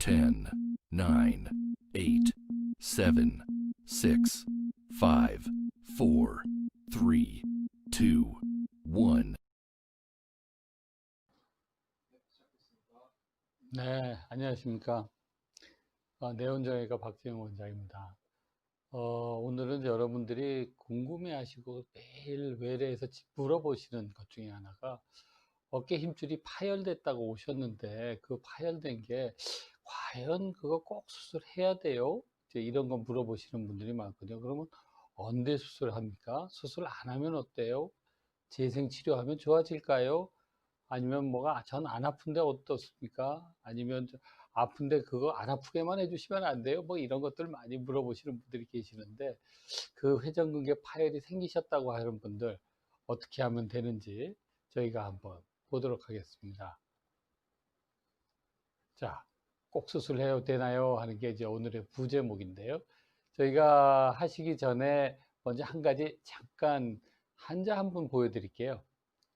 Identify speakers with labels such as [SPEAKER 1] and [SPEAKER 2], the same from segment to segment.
[SPEAKER 1] 10, 9, 8, 7, 6, 5, 4, 3, 2, 1.
[SPEAKER 2] 네, 안녕하십니까. 내원정외과 박재영 원장입니다. 오늘은 여러분들이 궁금해하시고 매일 외래에서 물어보시는 것 중에 하나가 어깨 힘줄이 파열됐다고 오셨는데 그 파열된 게 과연 그거 꼭 수술해야 돼요? 이제 이런 거 물어보시는 분들이 많거든요. 그러면 언제 수술합니까? 수술 안 하면 어때요? 재생 치료하면 좋아질까요? 아니면 뭐가 전 안 아픈데 어떻습니까? 아니면 아픈데 그거 안 아프게만 해주시면 안 돼요? 뭐 이런 것들 많이 물어보시는 분들이 계시는데 그 회전근개 파열이 생기셨다고 하는 분들 어떻게 하면 되는지 저희가 한번 보도록 하겠습니다. 자, 꼭 수술해야 되나요? 하는 게 이제 오늘의 부제목인데요. 저희가 하시기 전에 먼저 한 가지 잠깐 환자 한 분 보여드릴게요.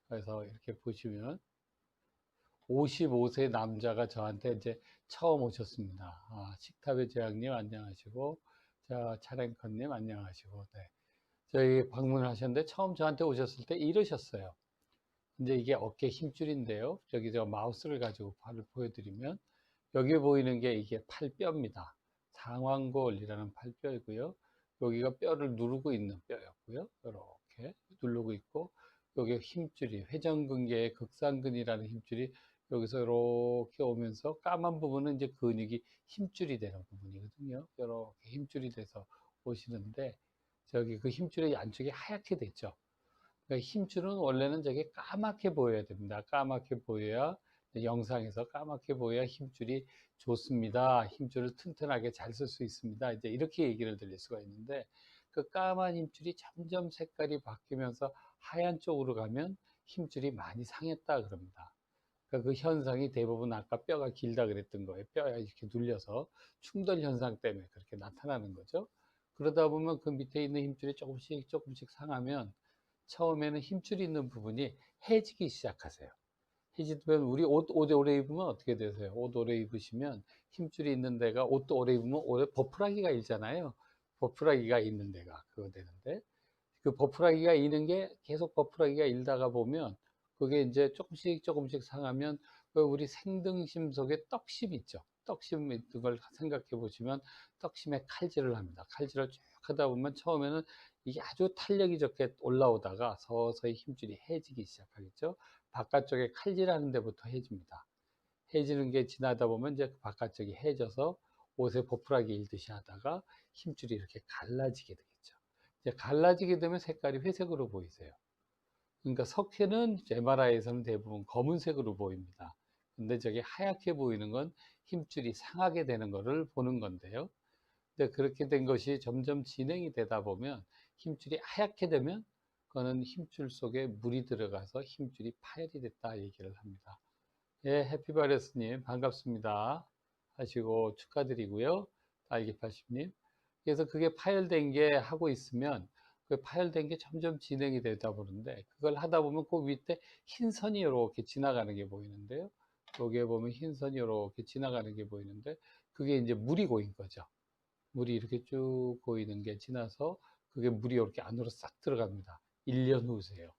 [SPEAKER 2] 그래서 이렇게 보시면 55세 남자가 저한테 이제 처음 오셨습니다. 식탑의 제왕님 안녕하시고, 자, 차랭커님 안녕하시고, 네. 저희 방문을 하셨는데 처음 저한테 오셨을 때 이러셨어요. 이제 이게 어깨 힘줄인데요. 저기 저 마우스를 가지고 팔을 보여드리면 여기 보이는 게 이게 팔뼈입니다. 상완골이라는 팔뼈이고요. 여기가 뼈를 누르고 있는 뼈였고요. 이렇게 누르고 있고 여기 힘줄이 회전근개의 극상근이라는 힘줄이 여기서 이렇게 오면서 까만 부분은 이제 근육이 힘줄이 되는 부분이거든요. 이렇게 힘줄이 돼서 오시는데 저기 그 힘줄의 안쪽이 하얗게 됐죠. 그러니까 힘줄은 원래는 저게 까맣게 보여야 됩니다. 까맣게 보여야 영상에서 까맣게 보여야 힘줄이 좋습니다. 힘줄을 튼튼하게 잘 쓸 수 있습니다. 이제 이렇게 얘기를 드릴 수가 있는데 그 까만 힘줄이 점점 색깔이 바뀌면서 하얀 쪽으로 가면 힘줄이 많이 상했다 그럽니다. 그러니까 그 현상이 대부분 아까 뼈가 길다 그랬던 거예요. 뼈가 이렇게 눌려서 충돌 현상 때문에 그렇게 나타나는 거죠. 그러다 보면 그 밑에 있는 힘줄이 조금씩 조금씩 상하면 처음에는 힘줄이 있는 부분이 해지기 시작하세요. 해지면 우리 옷 오래 입으면 어떻게 되세요? 옷 오래 입으시면 힘줄이 있는 데가 옷도 오래 입으면 오래 버프라기가 일잖아요. 버프라기가 있는 데가 그거 되는데 그 버프라기가 있는 게 계속 버프라기가 일다가 보면 그게 이제 조금씩 조금씩 상하면 그 우리 생등심 속에 떡심 있죠. 떡심 있는 걸 생각해 보시면 떡심에 칼질을 합니다. 칼질을 쭉 하다 보면 처음에는 이게 아주 탄력이 좋게 올라오다가 서서히 힘줄이 해지기 시작하겠죠. 바깥쪽에 칼질하는 데부터 해집니다. 해지는 게 지나다 보면 이제 그 바깥쪽이 해져서 옷에 보풀하게 일듯이 하다가 힘줄이 이렇게 갈라지게 되겠죠. 이제 갈라지게 되면 색깔이 회색으로 보이세요. 그러니까 석회는 MRI에서는 대부분 검은색으로 보입니다. 근데 저게 하얗게 보이는 건 힘줄이 상하게 되는 것을 보는 건데요. 근데 그렇게 된 것이 점점 진행이 되다 보면 힘줄이 하얗게 되면 그거는 힘줄 속에 물이 들어가서 힘줄이 파열이 됐다 얘기를 합니다. 예, 해피바레스님 반갑습니다 하시고 축하드리고요. 딸기80님. 그래서 그게 파열된 게 하고 있으면 그 파열된 게 점점 진행이 되다 보는데 그걸 하다 보면 그 밑에 흰 선이 이렇게 지나가는 게 보이는데요. 여기에 보면 흰 선이 이렇게 지나가는 게 보이는데 그게 이제 물이 고인 거죠. 물이 이렇게 쭉 고이는 게 지나서 그게 물이 이렇게 안으로 싹 들어갑니다. 1년 후세요.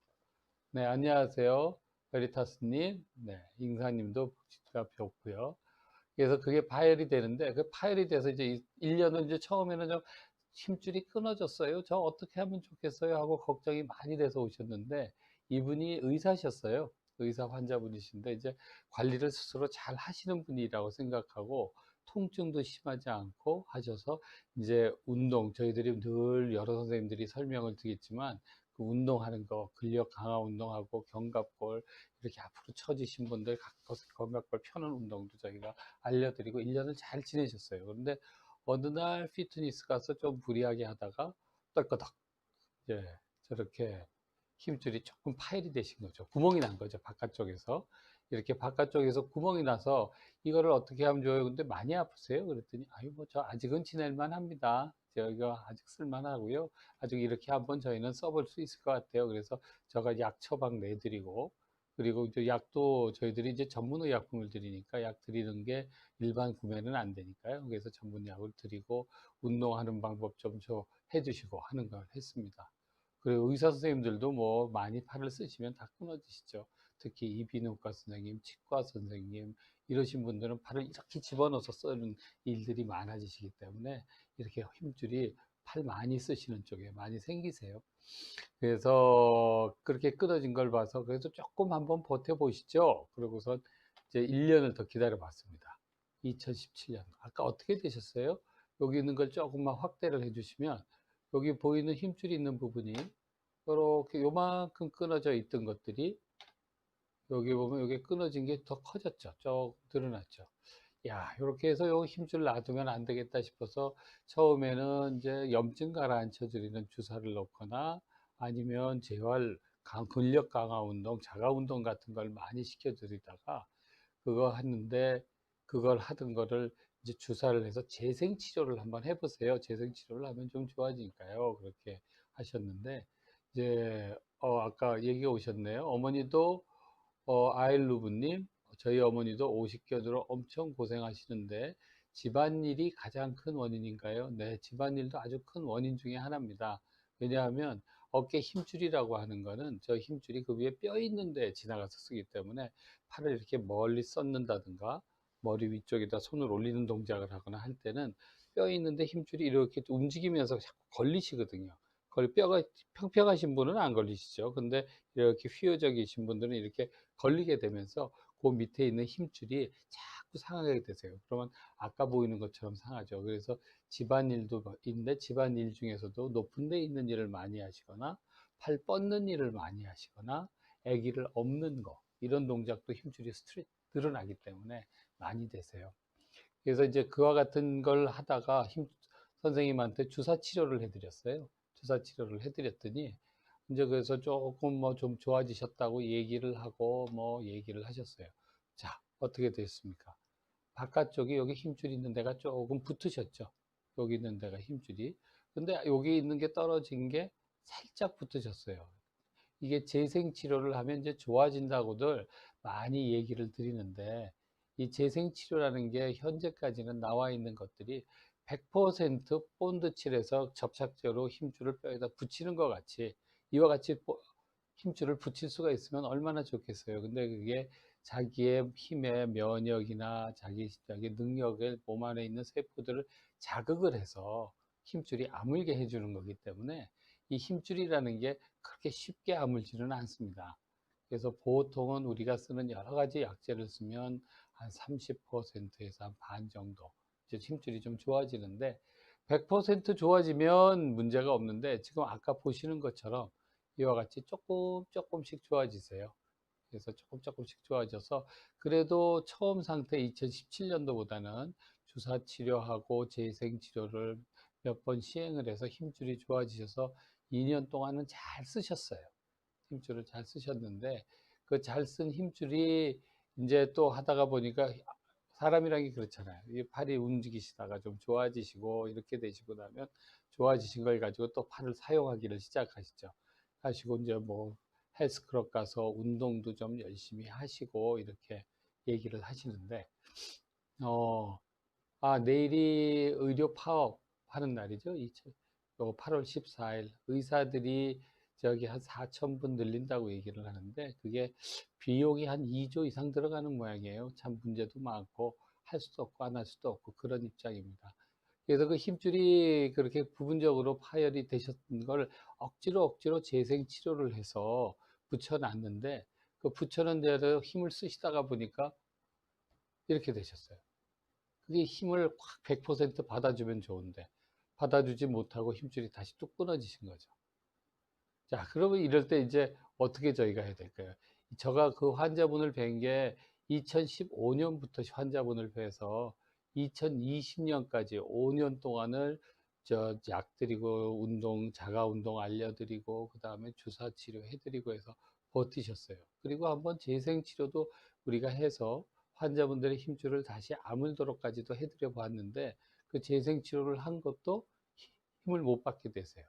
[SPEAKER 2] 네, 안녕하세요. 베리타스님. 네, 잉사님도 복지가 뵙고요. 그래서 그게 파열이 되는데, 그 파열이 돼서 이제 1년은 이제 처음에는 좀 힘줄이 끊어졌어요. 저 어떻게 하면 좋겠어요? 하고 걱정이 많이 돼서 오셨는데, 이분이 의사셨어요. 의사 환자분이신데, 이제 관리를 스스로 잘 하시는 분이라고 생각하고, 통증도 심하지 않고 하셔서, 이제 운동, 저희들이 늘 여러 선생님들이 설명을 드리겠지만, 그 운동하는 거, 근력 강화 운동하고 견갑골 이렇게 앞으로 처지신 분들 견갑골 펴는 운동도 저희가 알려드리고 1년을 잘 지내셨어요. 그런데 어느 날 피트니스 가서 좀 무리하게 하다가 떨거덕 예, 저렇게 힘줄이 조금 파열이 되신 거죠. 구멍이 난 거죠. 바깥쪽에서. 이렇게 바깥쪽에서 구멍이 나서 이거를 어떻게 하면 좋아요? 근데 많이 아프세요? 그랬더니 아유 뭐 저 아직은 지낼만 합니다. 저희가 아직 쓸만하고요. 아직 이렇게 한번 저희는 써볼 수 있을 것 같아요. 그래서 제가 약 처방 내드리고 그리고 이제 약도 저희들이 이제 전문의약품을 드리니까 약 드리는 게 일반 구매는 안 되니까요. 그래서 전문약을 드리고 운동하는 방법 좀 해주시고 하는 걸 했습니다. 그리고 의사 선생님들도 뭐 많이 팔을 쓰시면 다 끊어지시죠. 특히 이비인후과 선생님, 치과 선생님 이러신 분들은 팔을 이렇게 집어넣어서 쓰는 일들이 많아지시기 때문에 이렇게 힘줄이 팔 많이 쓰시는 쪽에 많이 생기세요. 그래서 그렇게 끊어진 걸 봐서 그래서 조금 한번 버텨보시죠. 그러고서 이제 1년을 더 기다려 봤습니다. 2017년. 아까 어떻게 되셨어요? 여기 있는 걸 조금만 확대를 해주시면 여기 보이는 힘줄이 있는 부분이 이렇게 요만큼 끊어져 있던 것들이 여기 보면 여기 끊어진 게 더 커졌죠. 쭉 드러났죠. 야, 이렇게 해서 요 힘줄 놔두면 안 되겠다 싶어서 처음에는 이제 염증 가라앉혀 드리는 주사를 놓거나 아니면 재활 근력 강화 운동, 자가 운동 같은 걸 많이 시켜 드리다가 그거 했는데 그걸 하던 거를 이제 주사를 해서 재생 치료를 한번 해보세요. 재생 치료를 하면 좀 좋아지니까요. 그렇게 하셨는데 이제 아까 얘기 오셨네요. 어머니도 아일루브님, 저희 어머니도 50견으로 엄청 고생하시는데 집안일이 가장 큰 원인인가요? 네, 집안일도 아주 큰 원인 중에 하나입니다. 왜냐하면 어깨 힘줄이라고 하는 거는 저 힘줄이 그 위에 뼈 있는 데 지나가서 쓰기 때문에 팔을 이렇게 멀리 뻗는다든가 머리 위쪽에다 손을 올리는 동작을 하거나 할 때는 뼈 있는데 힘줄이 이렇게 움직이면서 자꾸 걸리시거든요. 뼈가 평평하신 분은 안 걸리시죠. 근데 이렇게 휘어져 계신 분들은 이렇게 걸리게 되면서 그 밑에 있는 힘줄이 자꾸 상하게 되세요. 그러면 아까 보이는 것처럼 상하죠. 그래서 집안일도 있는데 집안일 중에서도 높은 데 있는 일을 많이 하시거나 팔 뻗는 일을 많이 하시거나 아기를 업는 거 이런 동작도 힘줄이 늘어나기 때문에 많이 되세요. 그래서 이제 그와 같은 걸 하다가 선생님한테 주사 치료를 해드렸어요. 주사 치료를 해드렸더니 이제 그래서 조금 뭐 좀 좋아지셨다고 얘기를 하고 뭐 얘기를 하셨어요. 자, 어떻게 됐습니까? 바깥쪽에 여기 힘줄이 있는 데가 조금 붙으셨죠. 여기 있는 데가 힘줄이. 근데 여기 있는 게 떨어진 게 살짝 붙으셨어요. 이게 재생 치료를 하면 이제 좋아진다고들 많이 얘기를 드리는데 이 재생 치료라는 게 현재까지는 나와 있는 것들이 100% 본드 칠해서 접착제로 힘줄을 뼈에다 붙이는 것 같이 이와 같이 힘줄을 붙일 수가 있으면 얼마나 좋겠어요. 근데 그게 자기의 힘의 면역이나 자기 능력을 몸 안에 있는 세포들을 자극을 해서 힘줄이 아물게 해주는 거기 때문에 이 힘줄이라는 게 그렇게 쉽게 아물지는 않습니다. 그래서 보통은 우리가 쓰는 여러 가지 약재를 쓰면 한 30%에서 한 반 정도 이제 힘줄이 좀 좋아지는데 100% 좋아지면 문제가 없는데 지금 아까 보시는 것처럼 이와 같이 조금씩 좋아지세요. 그래서 조금씩 좋아져서 그래도 처음 상태 2017년도보다는 주사 치료하고 재생 치료를 몇 번 시행을 해서 힘줄이 좋아지셔서 2년 동안은 잘 쓰셨어요. 힘줄을 잘 쓰셨는데 그 잘 쓴 힘줄이 이제 또 하다가 보니까 사람이란 게 그렇잖아요. 이 팔이 움직이시다가 좀 좋아지시고 이렇게 되시고 나면 좋아지신 걸 가지고 또 팔을 사용하기를 시작하시죠. 하시고 이제 뭐 헬스클럽 가서 운동도 좀 열심히 하시고 이렇게 얘기를 하시는데 어, 내일이 의료 파업 하는 날이죠. 8월 14일 의사들이 저기 한 4천 분 늘린다고 얘기를 하는데 그게 비용이 한 2조 이상 들어가는 모양이에요. 참 문제도 많고 할 수도 없고 안 할 수도 없고 그런 입장입니다. 그래서 그 힘줄이 그렇게 부분적으로 파열이 되셨던 걸 억지로 재생 치료를 해서 붙여놨는데 그 붙여놓은 데로 힘을 쓰시다가 보니까 이렇게 되셨어요. 그게 힘을 확 100% 받아주면 좋은데 받아주지 못하고 힘줄이 다시 뚝 끊어지신 거죠. 자, 그러면 이럴 때 이제 어떻게 저희가 해야 될까요? 제가 그 환자분을 뵌 게 2015년부터 환자분을 뵈서 2020년까지 5년 동안을 약 드리고 자가 운동 알려드리고 그 다음에 주사 치료 해드리고 해서 버티셨어요. 그리고 한번 재생 치료도 우리가 해서 환자분들의 힘줄을 다시 아물도록까지도 해드려 봤는데 그 재생 치료를 한 것도 힘을 못 받게 되세요.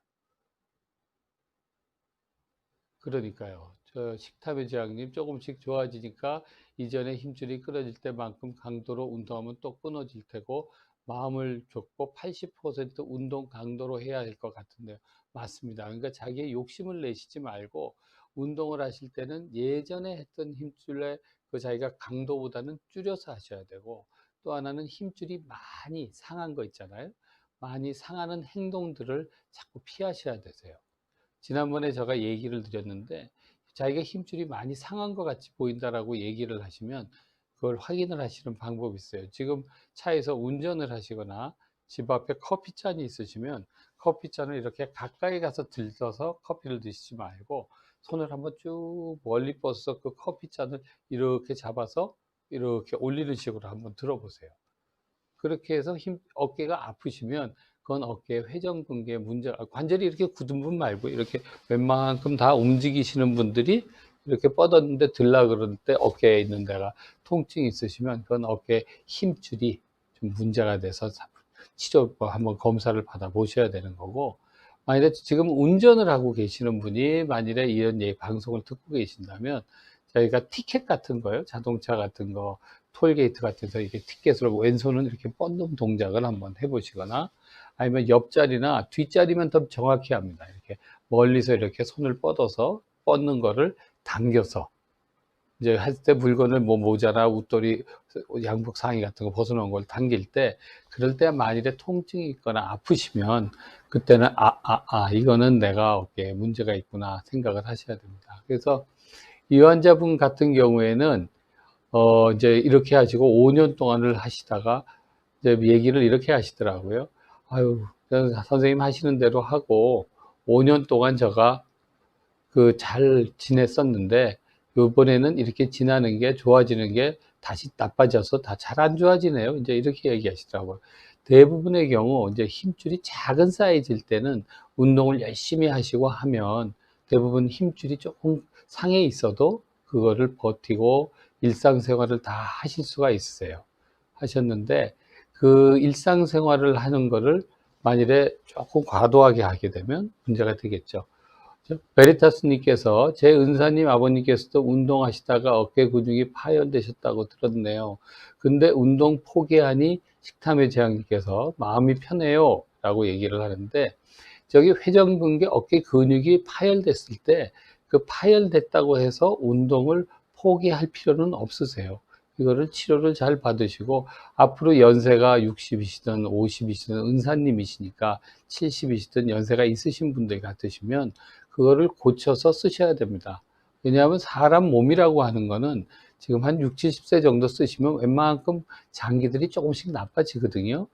[SPEAKER 2] 그러니까요. 저 식탐의 제왕님 조금씩 좋아지니까 이전에 힘줄이 끊어질 때만큼 강도로 운동하면 또 끊어질 테고 마음을 줬고 80% 운동 강도로 해야 할 것 같은데요. 맞습니다. 그러니까 자기의 욕심을 내시지 말고 운동을 하실 때는 예전에 했던 힘줄의 그 자기가 강도보다는 줄여서 하셔야 되고 또 하나는 힘줄이 많이 상한 거 있잖아요. 많이 상하는 행동들을 자꾸 피하셔야 되세요. 지난번에 제가 얘기를 드렸는데 자기가 힘줄이 많이 상한 것 같이 보인다라고 얘기를 하시면 그걸 확인을 하시는 방법이 있어요. 지금 차에서 운전을 하시거나 집 앞에 커피잔이 있으시면 커피잔을 이렇게 가까이 가서 들떠서 커피를 드시지 말고 손을 한번 쭉 멀리 뻗어서 그 커피잔을 이렇게 잡아서 이렇게 올리는 식으로 한번 들어보세요. 그렇게 해서 어깨가 아프시면 그건 어깨 회전근개에 문제가, 관절이 이렇게 굳은 분 말고 이렇게 웬만큼 다 움직이시는 분들이 이렇게 뻗었는데 들라 그럴 때 어깨에 있는 데가 통증이 있으시면 그건 어깨 힘줄이 좀 문제가 돼서 치료 한번 검사를 받아 보셔야 되는 거고, 만일에 지금 운전을 하고 계시는 분이 만일에 이런 방송을 듣고 계신다면 저희가 티켓 같은 거요, 자동차 같은 거 톨게이트 같은 데서 이렇게 티켓으로 왼손은 이렇게 뻗는 동작을 한번 해보시거나 아니면 옆자리나 뒷자리면 더 정확히 합니다. 이렇게 멀리서 이렇게 손을 뻗어서 뻗는 거를 당겨서 이제 할 때 물건을 뭐 모자나 웃돌이 양복 상의 같은 거 벗어놓은 걸 당길 때 그럴 때 만일에 통증이 있거나 아프시면 그때는 이거는 내가 어깨에 문제가 있구나 생각을 하셔야 됩니다. 그래서 이 환자분 같은 경우에는 이제 이렇게 하시고 5년 동안을 하시다가 이제 얘기를 이렇게 하시더라고요. 아유, 선생님 하시는 대로 하고 5년 동안 제가 그 잘 지냈었는데 이번에는 이렇게 지나는 게 좋아지는 게 다시 나빠져서 다 잘 안 좋아지네요. 이제 이렇게 얘기하시더라고요. 대부분의 경우 이제 힘줄이 작은 사이즈일 때는 운동을 열심히 하시고 하면 대부분 힘줄이 조금 상해 있어도 그거를 버티고 일상생활을 다 하실 수가 있으세요. 하셨는데 그 일상생활을 하는 거를 만일에 조금 과도하게 하게 되면 문제가 되겠죠. 베리타스님께서 제 은사님 아버님께서도 운동하시다가 어깨 근육이 파열되셨다고 들었네요. 근데 운동 포기하니 식탐의 제왕님께서 마음이 편해요 라고 얘기를 하는데, 저기 회전근개 어깨 근육이 파열됐을 때 그 파열됐다고 해서 운동을 포기할 필요는 없으세요. 이거를 치료를 잘 받으시고 앞으로 연세가 60이시든 50이시든 은사님이시니까 70이시든 연세가 있으신 분들 같으시면 그거를 고쳐서 쓰셔야 됩니다. 왜냐하면 사람 몸이라고 하는 거는 지금 한 60, 70세 정도 쓰시면 웬만큼 장기들이 조금씩 나빠지거든요.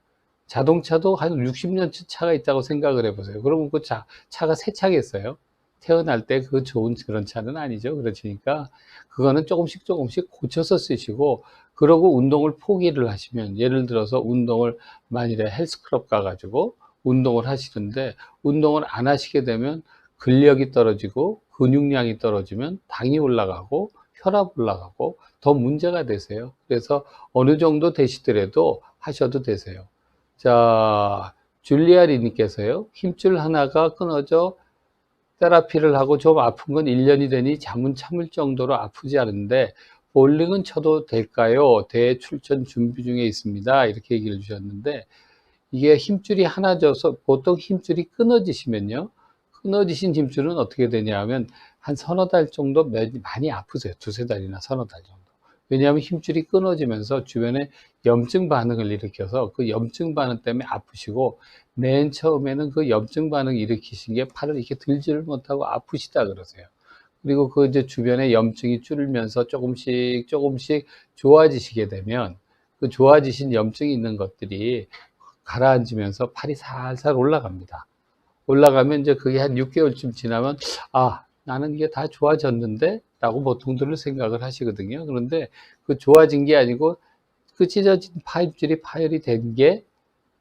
[SPEAKER 2] 자동차도 한 60년 차가 있다고 생각을 해보세요. 그러면 그 차가 새 차겠어요? 태어날 때 그 좋은 그런 차는 아니죠. 그렇으니까 그거는 조금씩 조금씩 고쳐서 쓰시고, 그러고 운동을 포기를 하시면, 예를 들어서 운동을 만일에 헬스클럽 가가지고 운동을 하시는데 운동을 안 하시게 되면 근력이 떨어지고 근육량이 떨어지면 당이 올라가고 혈압 올라가고 더 문제가 되세요. 그래서 어느 정도 되시더라도 하셔도 되세요. 자, 줄리아리님께서요, 힘줄 하나가 끊어져 테라피를 하고 좀 아픈 건 1년이 되니 잠은 참을 정도로 아프지 않은데 볼링은 쳐도 될까요? 대회 출전 준비 중에 있습니다. 이렇게 얘기를 주셨는데, 이게 힘줄이 하나 져서 보통 힘줄이 끊어지시면요, 끊어지신 힘줄은 어떻게 되냐 하면 한 서너 달 정도 많이 아프세요. 두세 달이나 서너 달 정도. 왜냐하면 힘줄이 끊어지면서 주변에 염증 반응을 일으켜서 그 염증 반응 때문에 아프시고, 맨 처음에는 그 염증 반응 일으키신 게 팔을 이렇게 들지를 못하고 아프시다 그러세요. 그리고 그 이제 주변에 염증이 줄면서 조금씩 조금씩 좋아지시게 되면 그 좋아지신 염증이 있는 것들이 가라앉으면서 팔이 살살 올라갑니다. 올라가면 이제 그게 한 6개월쯤 지나면 나는 이게 다 좋아졌는데 라고 보통들은 생각을 하시거든요. 그런데 그 좋아진 게 아니고 그 찢어진 파입줄이 파열이 된 게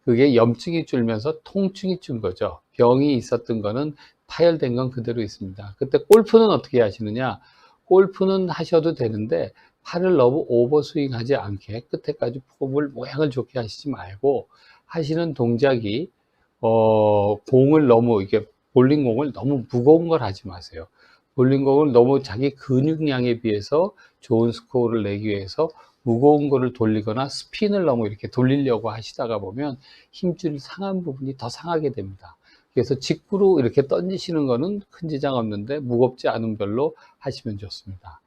[SPEAKER 2] 그게 염증이 줄면서 통증이 준 거죠. 병이 있었던 거는 파열된 건 그대로 있습니다. 그때 골프는 어떻게 하시느냐? 골프는 하셔도 되는데 팔을 너무 오버스윙 하지 않게 끝에까지 폼을 모양을 좋게 하시지 말고 하시는 동작이 공을 너무 이게 볼링공을 너무 무거운 걸 하지 마세요. 볼링공을 너무 자기 근육량에 비해서 좋은 스코어를 내기 위해서 무거운 거를 돌리거나 스핀을 너무 이렇게 돌리려고 하시다가 보면 힘줄 상한 부분이 더 상하게 됩니다. 그래서 직구로 이렇게 던지시는 거는 큰 지장 없는데 무겁지 않은 별로 하시면 좋습니다.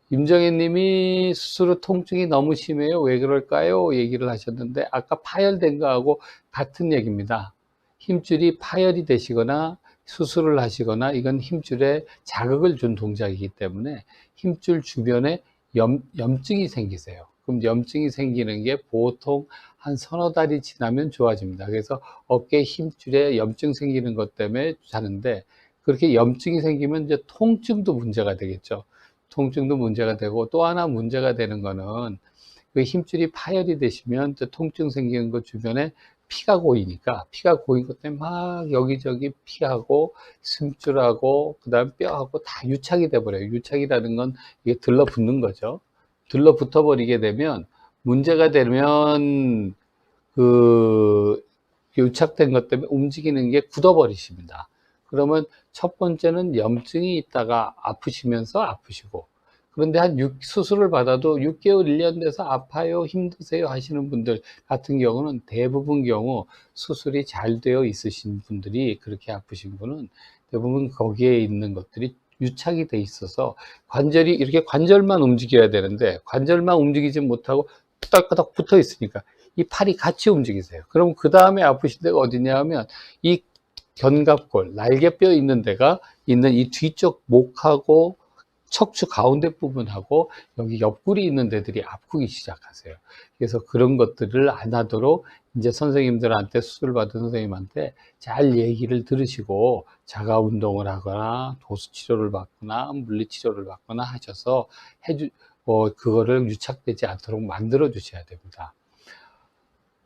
[SPEAKER 2] 임정혜 님이 수술 후 통증이 너무 심해요. 왜 그럴까요? 얘기를 하셨는데 아까 파열된 거하고 같은 얘기입니다. 힘줄이 파열이 되시거나 수술을 하시거나 이건 힘줄에 자극을 준 동작이기 때문에 힘줄 주변에 염증이 생기세요. 그럼 염증이 생기는 게 보통 한 서너 달이 지나면 좋아집니다. 그래서 어깨 힘줄에 염증 생기는 것 때문에 자는데 그렇게 염증이 생기면 이제 통증도 문제가 되겠죠. 통증도 문제가 되고 또 하나 문제가 되는 거는 그 힘줄이 파열이 되시면 또 통증 생기는 것 주변에 피가 고이니까 피가 고인 것 때문에 막 여기저기 피하고 숨줄하고 그다음 뼈하고 다 유착이 돼 버려요. 유착이라는 건 이게 들러붙는 거죠. 들러붙어 버리게 되면 문제가 되면 그 유착된 것 때문에 움직이는 게 굳어버리십니다. 그러면 첫 번째는 염증이 있다가 아프시면서 아프시고 그런데 수술을 받아도 6개월, 1년 돼서 아파요, 힘드세요 하시는 분들 같은 경우는 대부분 경우 수술이 잘 되어 있으신 분들이 그렇게 아프신 분은 대부분 거기에 있는 것들이 유착이 돼 있어서 관절이 이렇게 관절만 움직여야 되는데 관절만 움직이지 못하고 끄덕끄덕 붙어 있으니까 이 팔이 같이 움직이세요. 그럼 그 다음에 아프신 데가 어디냐 하면 이 견갑골, 날개뼈 있는 데가 있는 이 뒤쪽 목하고 척추 가운데 부분하고 여기 옆구리 있는 데들이 아프기 시작하세요. 그래서 그런 것들을 안 하도록 이제 선생님들한테 수술 받은 선생님한테 잘 얘기를 들으시고 자가 운동을 하거나 도수 치료를 받거나 물리 치료를 받거나 하셔서 그거를 유착되지 않도록 만들어 주셔야 됩니다.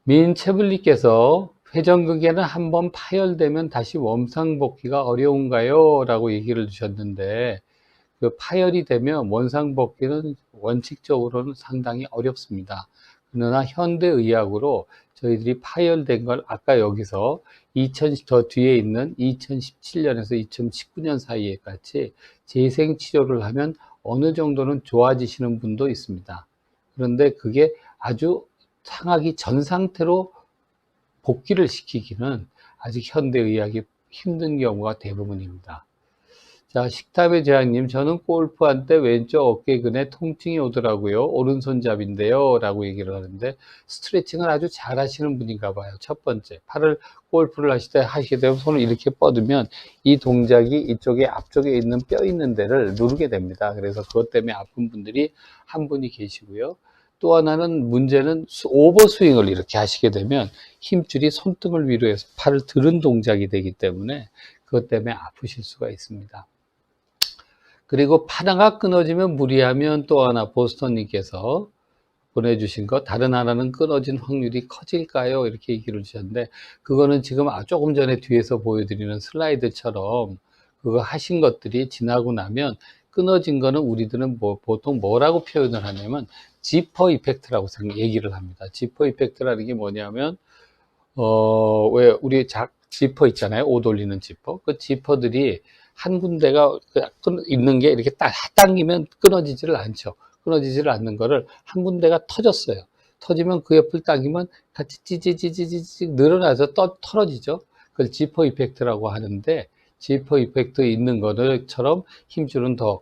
[SPEAKER 2] 민채블리께서 회전근개는 한번 파열되면 다시 원상복귀가 어려운가요? 라고 얘기를 주셨는데 그 파열이 되면 원상복귀는 원칙적으로는 상당히 어렵습니다. 그러나 현대의학으로 저희들이 파열된 걸 아까 여기서 저 뒤에 있는 2017년에서 2019년 사이에 같이 재생치료를 하면 어느 정도는 좋아지시는 분도 있습니다. 그런데 그게 아주 상하기 전 상태로 복귀를 시키기는 아직 현대의학이 힘든 경우가 대부분입니다. 자, 식탐의 제왕님, 저는 골프할 때 왼쪽 어깨근에 통증이 오더라고요. 오른손잡인데요. 라고 얘기를 하는데, 스트레칭을 아주 잘 하시는 분인가 봐요. 첫 번째, 골프를 하시게 되면 손을 이렇게 뻗으면 이 동작이 이쪽에 앞쪽에 있는 뼈 있는 데를 누르게 됩니다. 그래서 그것 때문에 아픈 분들이 한 분이 계시고요. 또 하나는 문제는 오버스윙을 이렇게 하시게 되면 힘줄이 손등을 위로 해서 팔을 들은 동작이 되기 때문에 그것 때문에 아프실 수가 있습니다. 그리고 파다가 끊어지면 무리하면 또 하나 보스턴님께서 보내주신 거 다른 하나는 끊어진 확률이 커질까요? 이렇게 얘기를 주셨는데 그거는 지금 조금 전에 뒤에서 보여드리는 슬라이드처럼 그거 하신 것들이 지나고 나면 끊어진 거는 우리들은 보통 뭐라고 표현을 하냐면 지퍼 이펙트라고 얘기를 합니다. 지퍼 이펙트라는 게 뭐냐면 왜 우리 지퍼 있잖아요. 옷 올리는 지퍼. 그 지퍼들이 한 군데가 있는 게 이렇게 딱 당기면 끊어지지를 않죠. 끊어지지를 않는 거를 한 군데가 터졌어요. 터지면 그 옆을 당기면 같이 찌찌찌찌찌 늘어나서 털어지죠. 그걸 지퍼 이펙트라고 하는데 지퍼 이펙트 있는 것처럼 힘줄은 더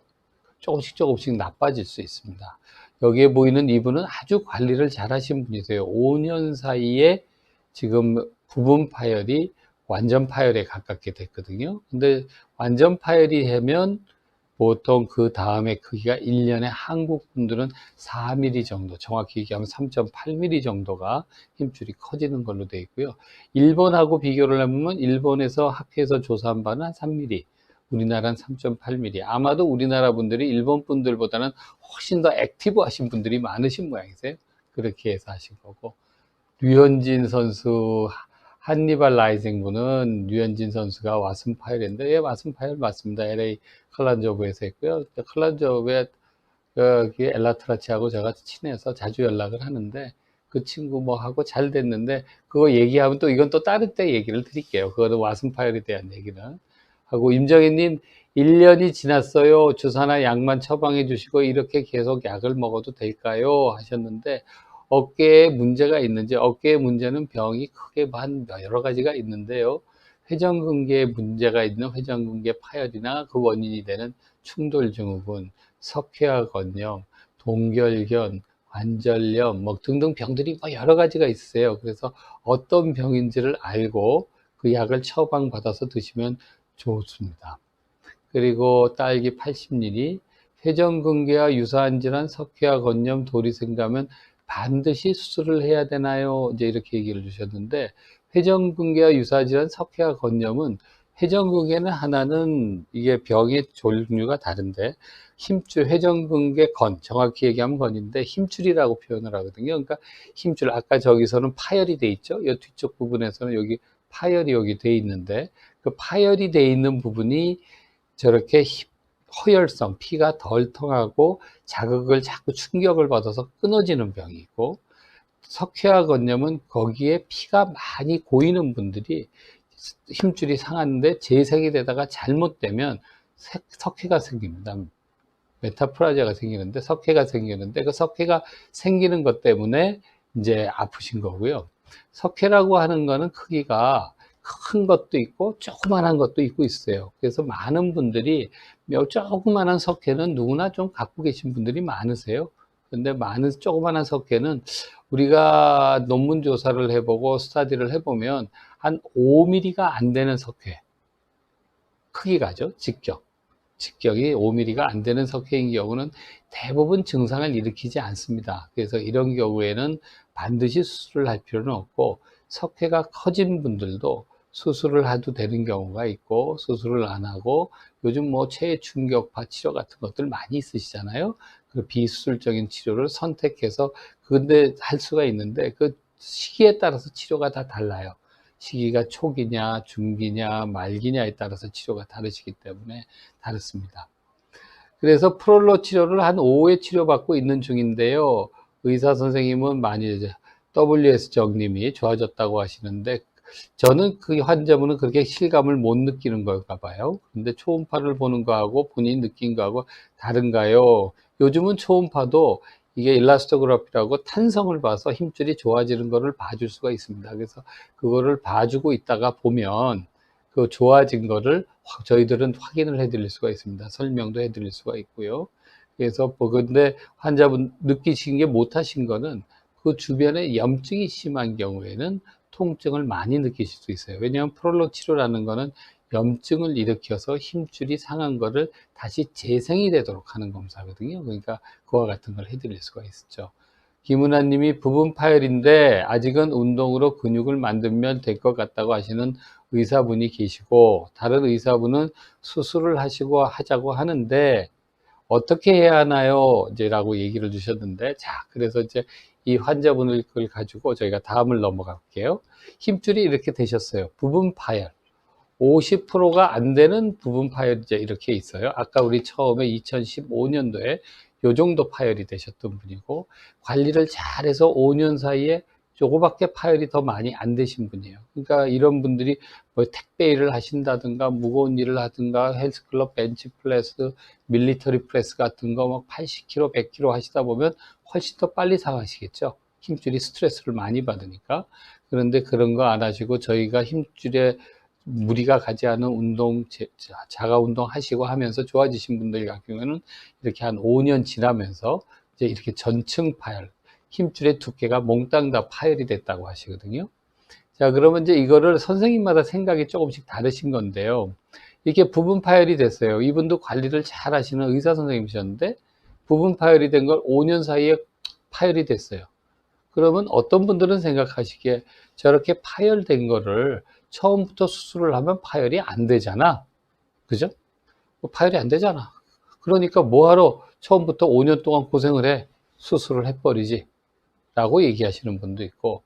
[SPEAKER 2] 조금씩 나빠질 수 있습니다. 여기에 보이는 이분은 아주 관리를 잘 하신 분이세요. 5년 사이에 지금 부분 파열이 완전 파열에 가깝게 됐거든요. 근데 완전 파열이 되면 보통 그 다음에 크기가 1년에 한국 분들은 4mm 정도, 정확히 얘기하면 3.8mm 정도가 힘줄이 커지는 걸로 되어 있고요. 일본하고 비교를 해보면 일본에서 학회에서 조사한 바는 한 3mm, 우리나라는 3.8mm. 아마도 우리나라 분들이 일본 분들보다는 훨씬 더 액티브 하신 분들이 많으신 모양이세요. 그렇게 해서 하신 거고. 류현진 선수, 한니발 라이징 분은 류현진 선수가 왓슨 파일인데, 예, 왓슨 파일 맞습니다. LA 클란저브에서 했고요. 클란저브에 엘라트라치하고 제가 친해서 자주 연락을 하는데, 그 친구 뭐 하고 잘 됐는데, 그거 얘기하면 또 이건 또 다른 때 얘기를 드릴게요. 그거는 왓슨 파일에 대한 얘기는. 하고, 임정희님, 1년이 지났어요. 주사나 약만 처방해 주시고 이렇게 계속 약을 먹어도 될까요? 하셨는데 어깨에 문제가 있는지, 어깨에 문제는 병이 크게 한 여러 가지가 있는데요. 회전근개에 문제가 있는 회전근개 파열이나 그 원인이 되는 충돌증후군, 석회화건염, 동결견, 관절염 뭐 등등 병들이 뭐 여러 가지가 있어요. 그래서 어떤 병인지를 알고 그 약을 처방받아서 드시면 좋습니다. 그리고 딸기 80ml, 회전근개와 유사한 질환, 석회화 건염, 도리생가면 반드시 수술을 해야 되나요? 이제 이렇게 얘기를 주셨는데, 회전근개와 유사한 질환, 석회화 건염은 회전근개는 하나는 이게 병의 종류가 다른데 힘줄, 회전근개 건, 정확히 얘기하면 건인데 힘줄이라고 표현을 하거든요. 그러니까 힘줄, 아까 저기서는 파열이 돼 있죠. 이 뒤쪽 부분에서는 여기 파열이 여기 돼 있는데 그 파열이 돼 있는 부분이 저렇게 허혈성, 피가 덜 통하고 자극을 자꾸 충격을 받아서 끊어지는 병이 있고, 석회화 건염은 거기에 피가 많이 고이는 분들이 힘줄이 상하는데 재생이 되다가 잘못되면 석회가 생깁니다. 메타플라지아가 생기는데 석회가 생기는데 그 석회가 생기는 것 때문에 이제 아프신 거고요. 석회라고 하는 거는 크기가 큰 것도 있고 조그만한 것도 있고 있어요. 그래서 많은 분들이 조그만한 석회는 누구나 좀 갖고 계신 분들이 많으세요. 근데 많은 조그만한 석회는 우리가 논문 조사를 해보고 스타디를 해보면 한 5mm가 안 되는 석회 크기가죠. 직격이 5mm가 안 되는 석회인 경우는 대부분 증상을 일으키지 않습니다. 그래서 이런 경우에는 반드시 수술을 할 필요는 없고, 석회가 커진 분들도 수술을 해도 되는 경우가 있고 수술을 안 하고, 요즘 뭐 체충격파 치료 같은 것들 많이 있으시잖아요. 그 비수술적인 치료를 선택해서 근데 할 수가 있는데 그 시기에 따라서 치료가 다 달라요. 시기가 초기냐 중기냐 말기냐에 따라서 치료가 다르시기 때문에 다릅니다. 그래서 프롤로 치료를 한 5회 치료받고 있는 중인데요. 의사 선생님은 많이 이제 WS 정님이 좋아졌다고 하시는데 저는 그 환자분은 그렇게 실감을 못 느끼는 걸까 봐요. 근데 초음파를 보는 거하고 본인이 느낀 거하고 다른가요? 요즘은 초음파도 이게 일라스토그래피라고 탄성을 봐서 힘줄이 좋아지는 거를 봐줄 수가 있습니다. 그래서 그거를 봐주고 있다가 보면 그 좋아진 거를 저희들은 확인을 해드릴 수가 있습니다. 설명도 해드릴 수가 있고요. 그래서 근데 환자분 느끼신 게 못하신 거는 그 주변에 염증이 심한 경우에는 통증을 많이 느끼실 수 있어요. 왜냐하면 프롤로 치료라는 거는 염증을 일으켜서 힘줄이 상한 거를 다시 재생이 되도록 하는 검사거든요. 그러니까 그와 같은 걸 해드릴 수가 있죠. 김은아 님이 부분 파열인데 아직은 운동으로 근육을 만들면 될 것 같다고 하시는 의사분이 계시고, 다른 의사분은 수술을 하자고 하는데 어떻게 해야 하나요? 이제 라고 얘기를 주셨는데, 자, 그래서 이제 이 환자분을 가지고 저희가 다음을 넘어갈게요. 힘줄이 이렇게 되셨어요. 부분 파열. 50%가 안 되는 부분 파열이 이렇게 있어요. 아까 우리 처음에 2015년도에 요 정도 파열이 되셨던 분이고, 관리를 잘해서 5년 사이에 요거밖에 파열이 더 많이 안 되신 분이에요. 그러니까 이런 분들이 뭐 택배 일을 하신다든가 무거운 일을 하든가 헬스클럽 벤치프레스, 밀리터리 프레스 같은 거 막 80kg, 100kg 하시다 보면 훨씬 더 빨리 상하시겠죠. 힘줄이 스트레스를 많이 받으니까. 그런데 그런 거 안 하시고 저희가 힘줄에 무리가 가지 않은 운동, 자가 운동 하시고 하면서 좋아지신 분들 같은 경우에는 이렇게 한 5년 지나면서 이제 이렇게 전층 파열, 힘줄의 두께가 몽땅 다 파열이 됐다고 하시거든요. 자, 그러면 이제 이거를 선생님마다 생각이 조금씩 다르신 건데요. 이게 부분 파열이 됐어요. 이분도 관리를 잘 하시는 의사 선생님이셨는데 부분 파열이 된 걸 5년 사이에 파열이 됐어요. 그러면 어떤 분들은 생각하시기에 저렇게 파열된 거를 처음부터 수술을 하면 파열이 안 되잖아. 그죠? 파열이 안 되잖아. 그러니까 뭐하러 처음부터 5년 동안 고생을 해? 수술을 해버리지. 라고 얘기하시는 분도 있고,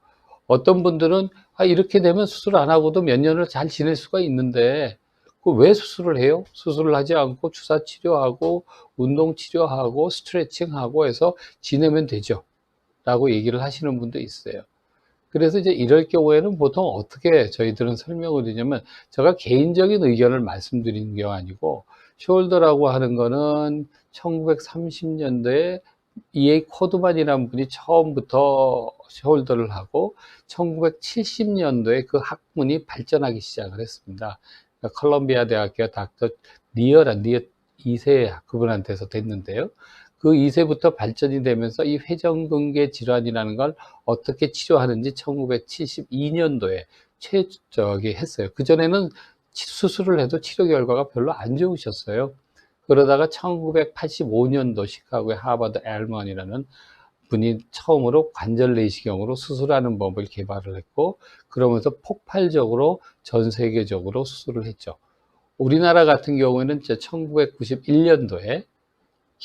[SPEAKER 2] 어떤 분들은 이렇게 되면 수술 안 하고도 몇 년을 잘 지낼 수가 있는데 왜 수술을 해요? 수술을 하지 않고 주사 치료하고 운동 치료하고 스트레칭하고 해서 지내면 되죠. 라고 얘기를 하시는 분도 있어요. 그래서 이제 이럴 경우에는 보통 어떻게 저희들은 설명을 드리냐면, 제가 개인적인 의견을 말씀드리는 게 아니고 숄더라고 하는 거는 1930년도에 E.A. 코드만이라는 분이 처음부터 숄더를 하고 1970년도에 그 학문이 발전하기 시작을 했습니다. 그러니까 컬럼비아 대학교 닥터 니어 2세 그분한테서 됐는데요. 그 2세부터 발전이 되면서 이 회전근개 질환이라는 걸 어떻게 치료하는지 1972년도에 했어요. 그전에는 수술을 해도 치료 결과가 별로 안 좋으셨어요. 그러다가 1985년도 시카고의 하버드 앨먼이라는 분이 처음으로 관절 내시경으로 수술하는 법을 개발을 했고, 그러면서 폭발적으로 전 세계적으로 수술을 했죠. 우리나라 같은 경우에는 1991년도에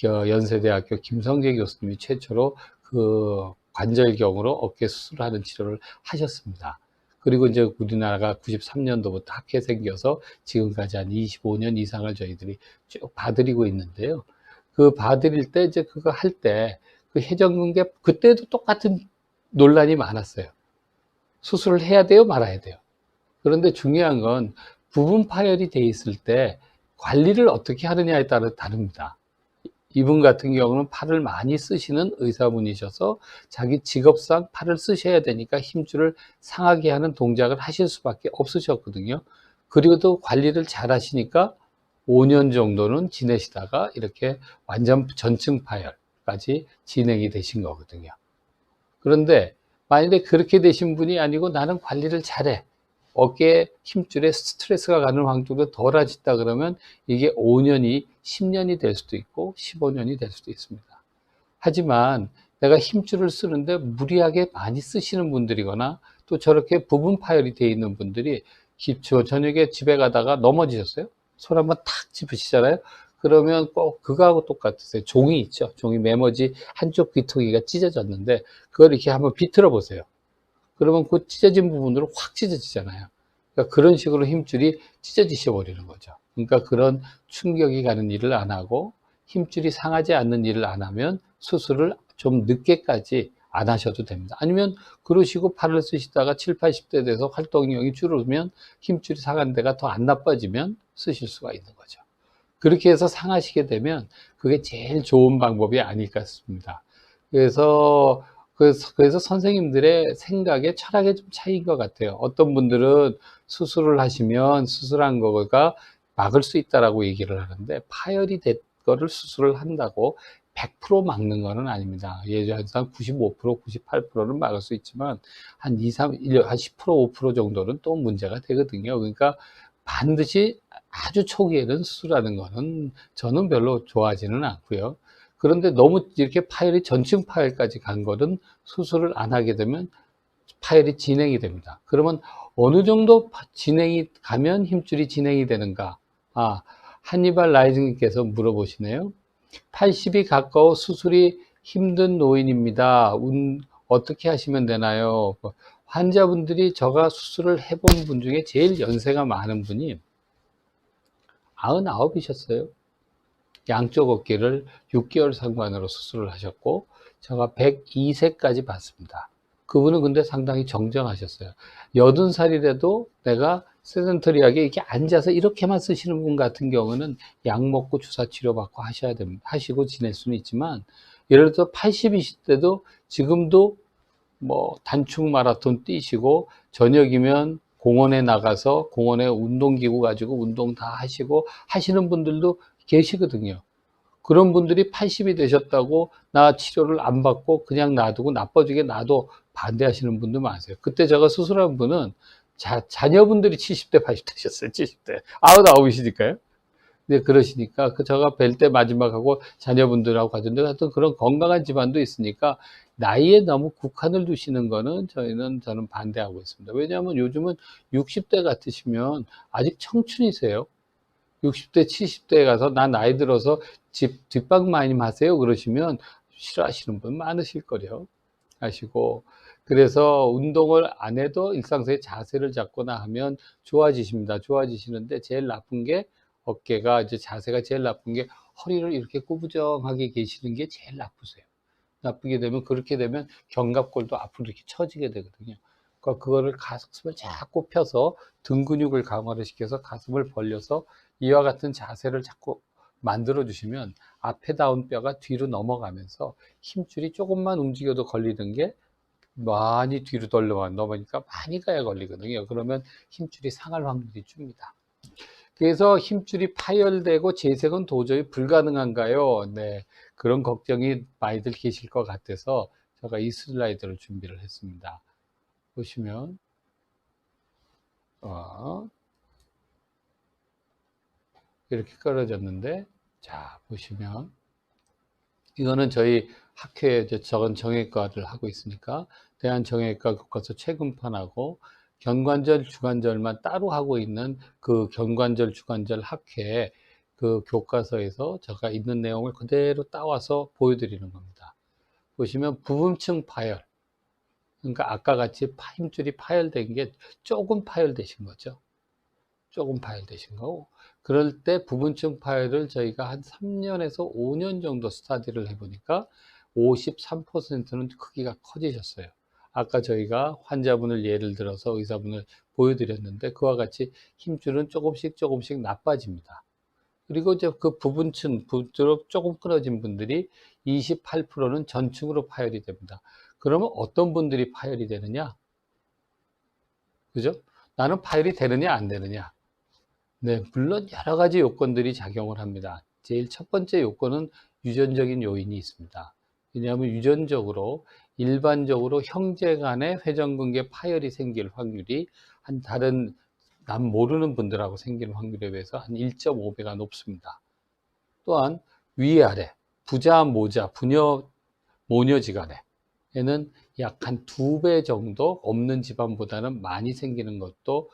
[SPEAKER 2] 연세대학교 김성재 교수님이 최초로 그 관절경으로 어깨 수술하는 치료를 하셨습니다. 그리고 이제 우리나라가 93년도부터 학회 생겨서 지금까지 한 25년 이상을 저희들이 쭉 봐드리고 있는데요. 그 봐드릴 때 이제 그거 할 때 그 회전근개 그때도 똑같은 논란이 많았어요. 수술을 해야 돼요, 말아야 돼요. 그런데 중요한 건 부분 파열이 돼 있을 때 관리를 어떻게 하느냐에 따라 다릅니다. 이분 같은 경우는 팔을 많이 쓰시는 의사분이셔서 자기 직업상 팔을 쓰셔야 되니까 힘줄을 상하게 하는 동작을 하실 수밖에 없으셨거든요. 그리고 또 관리를 잘 하시니까 5년 정도는 지내시다가 이렇게 완전 전층 파열까지 진행이 되신 거거든요. 그런데 만약에 그렇게 되신 분이 아니고 나는 관리를 잘해. 어깨에 힘줄에 스트레스가 가는 확률도 덜해진다 그러면 이게 5년이 10년이 될 수도 있고 15년이 될 수도 있습니다. 하지만 내가 힘줄을 쓰는데 무리하게 많이 쓰시는 분들이거나 또 저렇게 부분 파열이 되어 있는 분들이 저녁에 집에 가다가 넘어지셨어요? 손 한번 탁 짚으시잖아요? 그러면 꼭 그거하고 똑같으세요. 종이 있죠. 종이 메모지 한쪽 귀퉁이가 찢어졌는데 그걸 이렇게 한번 비틀어 보세요. 그러면 그 찢어진 부분으로 확 찢어지잖아요. 그러니까 그런 식으로 힘줄이 찢어지셔 버리는 거죠. 그러니까 그런 충격이 가는 일을 안 하고 힘줄이 상하지 않는 일을 안 하면 수술을 좀 늦게까지 안 하셔도 됩니다. 아니면 그러시고 팔을 쓰시다가 7, 80대 돼서 활동량이 줄으면 힘줄이 상한 데가 더 안 나빠지면 쓰실 수가 있는 거죠. 그렇게 해서 상하시게 되면 그게 제일 좋은 방법이 아닐까 싶습니다. 그래서 선생님들의 생각에 철학의 좀 차이인 것 같아요. 어떤 분들은 수술을 하시면 수술한 거가 막을 수 있다라고 얘기를 하는데 파열이 된 거를 수술을 한다고 100% 막는 거는 아닙니다. 예전상 95%, 98%는 막을 수 있지만 한 2, 3, 한 10%, 5% 정도는 또 문제가 되거든요. 그러니까 반드시 아주 초기에는 수술하는 거는 저는 별로 좋아하지는 않고요. 그런데 너무 이렇게 파열이 전층 파열까지 간 거는 수술을 안 하게 되면 파열이 진행이 됩니다. 그러면 어느 정도 진행이 가면 힘줄이 진행이 되는가? 한니발 라이징님께서 물어보시네요. 80이 가까워 수술이 힘든 노인입니다. 어떻게 하시면 되나요? 환자분들이 제가 수술을 해본 분 중에 제일 연세가 많은 분이 99이셨어요. 양쪽 어깨를 6개월 상관으로 수술을 하셨고 제가 102세까지 봤습니다. 그분은 근데 상당히 정정하셨어요. 80살이라도 내가 세덴터리하게 이렇게 앉아서 이렇게만 쓰시는 분 같은 경우는 약 먹고 주사 치료 받고 하셔야 됩니다. 하시고 지낼 수는 있지만 예를 들어 80이실 때도 지금도 뭐 단축 마라톤 뛰시고 저녁이면 공원에 나가서 공원에 운동기구 가지고 운동 다 하시고 하시는 분들도 계시거든요. 그런 분들이 80이 되셨다고 나 치료를 안 받고 그냥 놔두고 나빠지게 놔도 반대하시는 분들 많으세요. 그때 제가 수술한 분은 자녀분들이 70대, 80대셨어요. 70대. 99이시니까요. 근데 그러시니까 제가 뵐 때 마지막하고 자녀분들하고 가졌는데 하여튼 그런 건강한 집안도 있으니까 나이에 너무 국한을 두시는 거는 저는 반대하고 있습니다. 왜냐하면 요즘은 60대 같으시면 아직 청춘이세요. 60대, 70대에 가서 나 나이 들어서 뒷방 많이 마세요 그러시면 싫어하시는 분 많으실 거요. 하시고 그래서 운동을 안 해도 일상생활 자세를 잡거나 하면 좋아지십니다. 좋아지시는데 제일 나쁜 게 어깨가 이제 자세가 제일 나쁜 게 허리를 이렇게 꾸부정하게 계시는 게 제일 나쁘세요. 나쁘게 되면 그렇게 되면 견갑골도 앞으로 이렇게 처지게 되거든요. 그러니까 그거를 가슴을 자꾸 펴서 등 근육을 강화를 시켜서 가슴을 벌려서 이와 같은 자세를 자꾸 만들어 주시면 앞에 닿은 뼈가 뒤로 넘어가면서 힘줄이 조금만 움직여도 걸리는 게 많이 뒤로 넘어가니까 많이 가야 걸리거든요. 그러면 힘줄이 상할 확률이 줍니다. 그래서 힘줄이 파열되고 재생은 도저히 불가능한가요? 네, 그런 걱정이 많이들 계실 것 같아서 제가 이 슬라이드를 준비를 했습니다. 보시면 이렇게 떨어졌는데, 자 보시면 이거는 저희 학회에 적은 정형외과를 하고 있으니까 대한정형외과 교과서 최근판하고 견관절, 주관절만 따로 하고 있는 그 견관절, 주관절 학회 그 교과서에서 제가 있는 내용을 그대로 따와서 보여드리는 겁니다. 보시면 부분층 파열, 그러니까 아까 같이 힘줄이 파열된 게 조금 파열되신 거죠. 조금 파열되신 거고, 그럴 때 부분층 파열을 저희가 한 3년에서 5년 정도 스터디를 해보니까 53%는 크기가 커지셨어요. 아까 저희가 환자분을 예를 들어서 의사분을 보여드렸는데 그와 같이 힘줄은 조금씩 나빠집니다. 그리고 이제 그 부분층으로 조금 끊어진 분들이 28%는 전층으로 파열이 됩니다. 그러면 어떤 분들이 파열이 되느냐? 그죠? 나는 파열이 되느냐 안 되느냐? 네, 물론 여러 가지 요건들이 작용을 합니다. 제일 첫 번째 요건은 유전적인 요인이 있습니다. 왜냐하면 유전적으로 일반적으로 형제 간의 회전근개 파열이 생길 확률이 한 다른 남 모르는 분들하고 생기는 확률에 비해서 한 1.5배가 높습니다. 또한 위아래, 부자, 모자, 부녀, 모녀지간에는 약 한 2배 정도 없는 집안보다는 많이 생기는 것도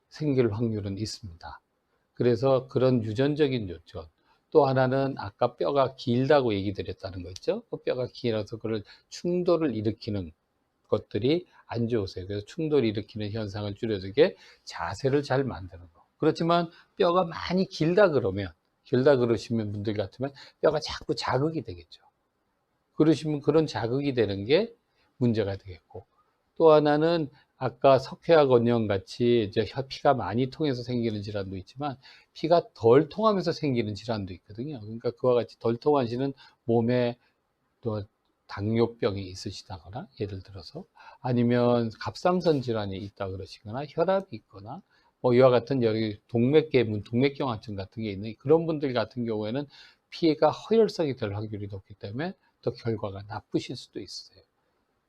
[SPEAKER 2] 생길 확률은 있습니다. 그래서 그런 유전적인 요건, 또 하나는 아까 뼈가 길다고 얘기 드렸다는 거 있죠. 뼈가 길어서 그걸 충돌을 일으키는 것들이 안 좋으세요. 그래서 충돌을 일으키는 현상을 줄여주게 자세를 잘 만드는 거. 그렇지만 뼈가 많이 길다 그러시면 분들 같으면 뼈가 자꾸 자극이 되겠죠. 그러시면 그런 자극이 되는 게 문제가 되겠고, 또 하나는 아까 석회화 건형 같이 이제 피가 많이 통해서 생기는 질환도 있지만 피가 덜 통하면서 생기는 질환도 있거든요. 그러니까 그와 같이 덜 통하시는 몸에 또 당뇨병이 있으시다거나 예를 들어서 아니면 갑상선 질환이 있다 그러시거나 혈압이 있거나 뭐 이와 같은 여기 동맥경화증 같은 게 있는 그런 분들 같은 경우에는 피해가 허혈성이 될 확률이 높기 때문에 더 결과가 나쁘실 수도 있어요.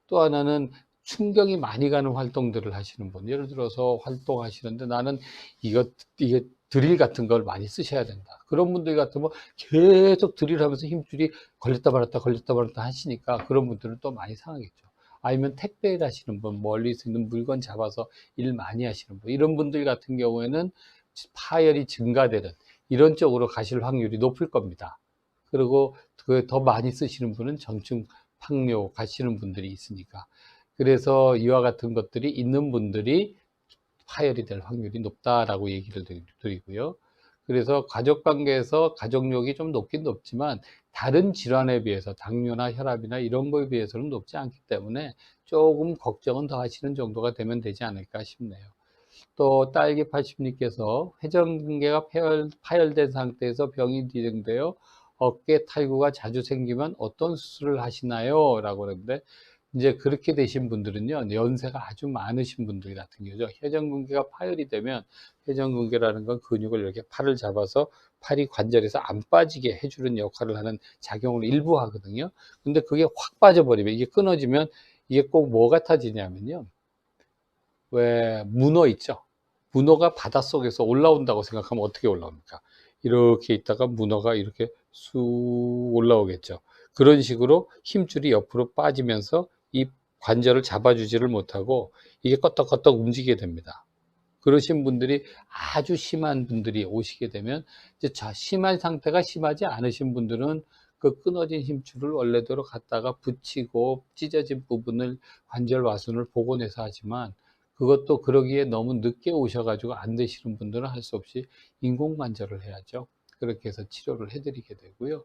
[SPEAKER 2] 또 하나는 충격이 많이 가는 활동들을 하시는 분, 예를 들어서 활동하시는데 나는 이게 드릴 같은 걸 많이 쓰셔야 된다. 그런 분들 같으면 계속 드릴하면서 힘줄이 걸렸다 말았다 하시니까 그런 분들은 또 많이 상하겠죠. 아니면 택배일 하시는 분, 멀리서 있는 물건 잡아서 일 많이 하시는 분, 이런 분들 같은 경우에는 파열이 증가되는 이런 쪽으로 가실 확률이 높을 겁니다. 그리고 그 더 많이 쓰시는 분은 전증 팡뇨 가시는 분들이 있으니까. 그래서 이와 같은 것들이 있는 분들이 파열이 될 확률이 높다라고 얘기를 드리고요. 그래서 가족 관계에서 가족력이 좀 높긴 높지만 다른 질환에 비해서 당뇨나 혈압이나 이런 거에 비해서는 높지 않기 때문에 조금 걱정은 더 하시는 정도가 되면 되지 않을까 싶네요. 또 딸기 80님께서 회전근개가 파열된 상태에서 병이 진행되어 어깨 탈구가 자주 생기면 어떤 수술을 하시나요? 라고 그러는데 이제 그렇게 되신 분들은요, 연세가 아주 많으신 분들 같은 경우죠. 회전근개가 파열이 되면 회전근개라는 건 근육을 이렇게 팔을 잡아서 팔이 관절에서 안 빠지게 해주는 역할을 하는 작용을 일부 하거든요. 근데 그게 확 빠져버리면 이게 끊어지면 이게 꼭 뭐 같아지냐면요. 왜 문어 있죠? 문어가 바닷속에서 올라온다고 생각하면 어떻게 올라옵니까? 이렇게 있다가 문어가 이렇게 쑥 올라오겠죠. 그런 식으로 힘줄이 옆으로 빠지면서 이 관절을 잡아주지를 못하고 이게 껐덕껐덕 움직이게 됩니다. 그러신 분들이 아주 심한 분들이 오시게 되면 이제 심한 상태가 심하지 않으신 분들은 그 끊어진 힘줄을 원래대로 갖다가 붙이고 찢어진 부분을 관절 와순을 복원해서 하지만 그것도 그러기에 너무 늦게 오셔가지고 안 되시는 분들은 할 수 없이 인공관절을 해야죠. 그렇게 해서 치료를 해드리게 되고요.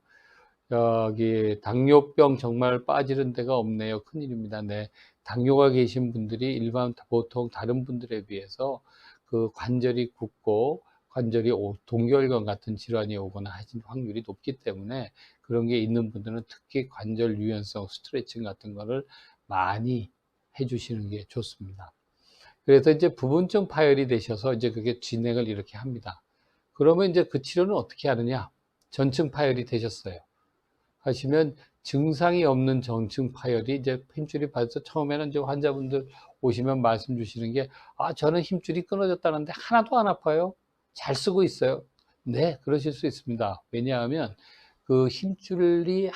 [SPEAKER 2] 여기 당뇨병 정말 빠지는 데가 없네요. 큰일입니다. 네. 당뇨가 계신 분들이 일반 보통 다른 분들에 비해서 그 관절이 굳고 관절이 동결근 같은 질환이 오거나 하신 확률이 높기 때문에 그런 게 있는 분들은 특히 관절 유연성 스트레칭 같은 거를 많이 해주시는 게 좋습니다. 그래서 이제 부분적 파열이 되셔서 이제 그게 진행을 이렇게 합니다. 그러면 이제 그 치료는 어떻게 하느냐? 전층 파열이 되셨어요. 하시면 증상이 없는 전층 파열이 이제 힘줄이 빠져서 처음에는 이제 환자분들 오시면 말씀 주시는 게, 아, 저는 힘줄이 끊어졌다는데 하나도 안 아파요. 잘 쓰고 있어요. 네, 그러실 수 있습니다. 왜냐하면 그 힘줄이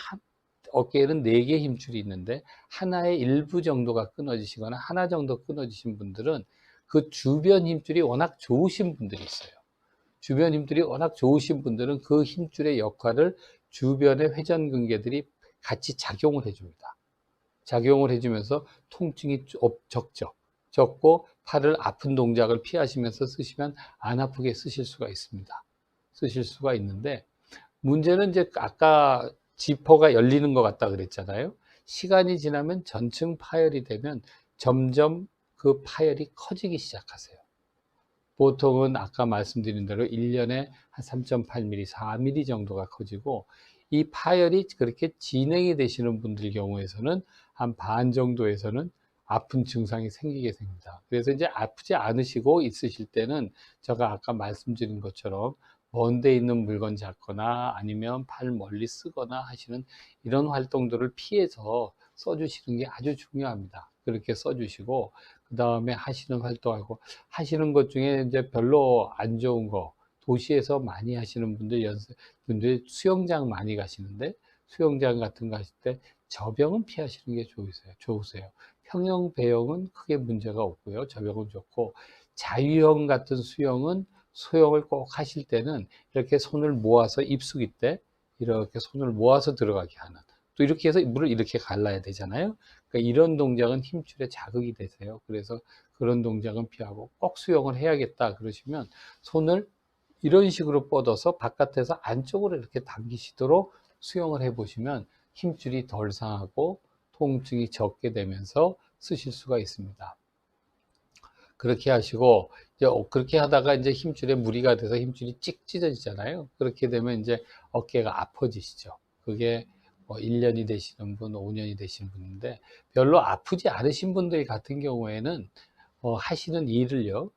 [SPEAKER 2] 어깨에는 4개 힘줄이 있는데 하나의 일부 정도가 끊어지시거나 하나 정도 끊어지신 분들은 그 주변 힘줄이 워낙 좋으신 분들이 있어요. 주변 힘줄이 워낙 좋으신 분들은 그 힘줄의 역할을 주변의 회전근개들이 같이 작용을 해줍니다. 작용을 해주면서 통증이 적고 팔을 아픈 동작을 피하시면서 쓰시면 안 아프게 쓰실 수가 있습니다. 쓰실 수가 있는데 문제는 이제 아까 지퍼가 열리는 것 같다 그랬잖아요. 시간이 지나면 전층 파열이 되면 점점 그 파열이 커지기 시작하세요. 보통은 아까 말씀드린 대로 1년에 한 3.8mm, 4mm 정도가 커지고 이 파열이 그렇게 진행이 되시는 분들 경우에서는 한 반 정도에서는 아픈 증상이 생기게 됩니다. 그래서 이제 아프지 않으시고 있으실 때는 제가 아까 말씀드린 것처럼 먼 데 있는 물건 잡거나 아니면 팔 멀리 쓰거나 하시는 이런 활동들을 피해서 써주시는 게 아주 중요합니다. 그렇게 써주시고 그 다음에 하시는 활동하고 하시는 것 중에 이제 별로 안 좋은 거, 도시에서 많이 하시는 분들 수영장 많이 가시는데 수영장 같은 거 하실 때 저병은 피하시는 게 좋으세요. 평영 배영은 크게 문제가 없고요. 저병은 좋고 자유형 같은 수영을 꼭 하실 때는 이렇게 손을 모아서 입수기 때 이렇게 손을 모아서 들어가게 하는, 또 이렇게 해서 물을 이렇게 갈라야 되잖아요. 그러니까 이런 동작은 힘줄에 자극이 되세요. 그래서 그런 동작은 피하고 꼭 수영을 해야겠다 그러시면 손을 이런 식으로 뻗어서 바깥에서 안쪽으로 이렇게 당기시도록 수영을 해 보시면 힘줄이 덜 상하고 통증이 적게 되면서 쓰실 수가 있습니다. 그렇게 하시고 이제 그렇게 하다가 이제 힘줄에 무리가 돼서 힘줄이 찍 찢어지잖아요. 그렇게 되면 이제 어깨가 아파지시죠. 그게 뭐 1년이 되시는 분, 5년이 되시는 분인데 별로 아프지 않으신 분들 같은 경우에는 하시는 일을요.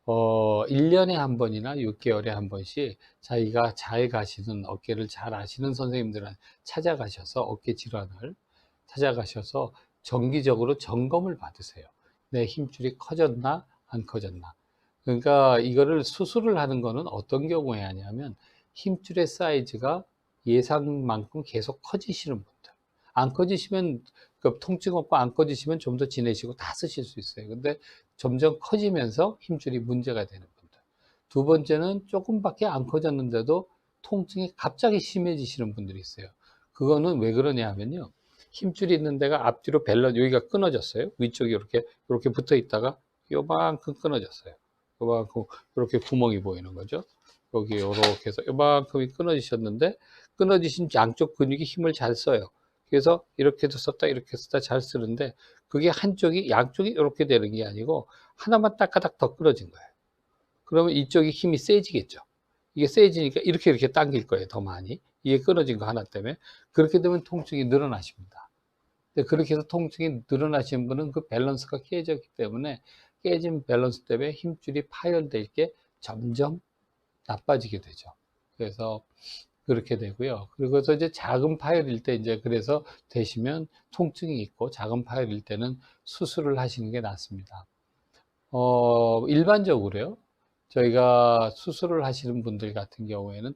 [SPEAKER 2] 1년에 한 번이나 6개월에 한 번씩 자기가 잘 가시는 어깨를 잘 아시는 선생님들한테 찾아가셔서 어깨 질환을 찾아가셔서 정기적으로 점검을 받으세요. 내 힘줄이 커졌나 안 커졌나. 그러니까 이거를 수술을 하는 거는 어떤 경우에 하냐면 힘줄의 사이즈가 예상만큼 계속 커지시는 분들, 안 커지시면 그 통증 없고 안 커지시면 좀 더 지내시고 다 쓰실 수 있어요. 근데 점점 커지면서 힘줄이 문제가 되는 분들. 두 번째는 조금밖에 안 커졌는데도 통증이 갑자기 심해지시는 분들이 있어요. 그거는 왜 그러냐 하면요. 힘줄이 있는 데가 앞뒤로 여기가 끊어졌어요. 위쪽이 이렇게 붙어 있다가 요만큼 끊어졌어요. 요만큼 이렇게 구멍이 보이는 거죠. 여기 이렇게 해서 요만큼이 끊어지셨는데 끊어지신 양쪽 근육이 힘을 잘 써요. 그래서 이렇게도 썼다 이렇게 썼다 잘 쓰는데 그게 양쪽이 이렇게 되는 게 아니고 하나만 따까닥 더 끊어진 거예요. 그러면 이쪽이 힘이 세지겠죠. 이게 세지니까 이렇게 당길 거예요. 더 많이. 이게 끊어진 거 하나 때문에. 그렇게 되면 통증이 늘어나십니다. 근데 그렇게 해서 통증이 늘어나신 분은 그 밸런스가 깨졌기 때문에 깨진 밸런스 때문에 힘줄이 파열될 게 점점 나빠지게 되죠. 그래서 그렇게 되고요. 그리고서 이제 작은 파열일 때 이제 그래서 되시면 통증이 있고 작은 파열일 때는 수술을 하시는 게 낫습니다. 일반적으로요. 저희가 수술을 하시는 분들 같은 경우에는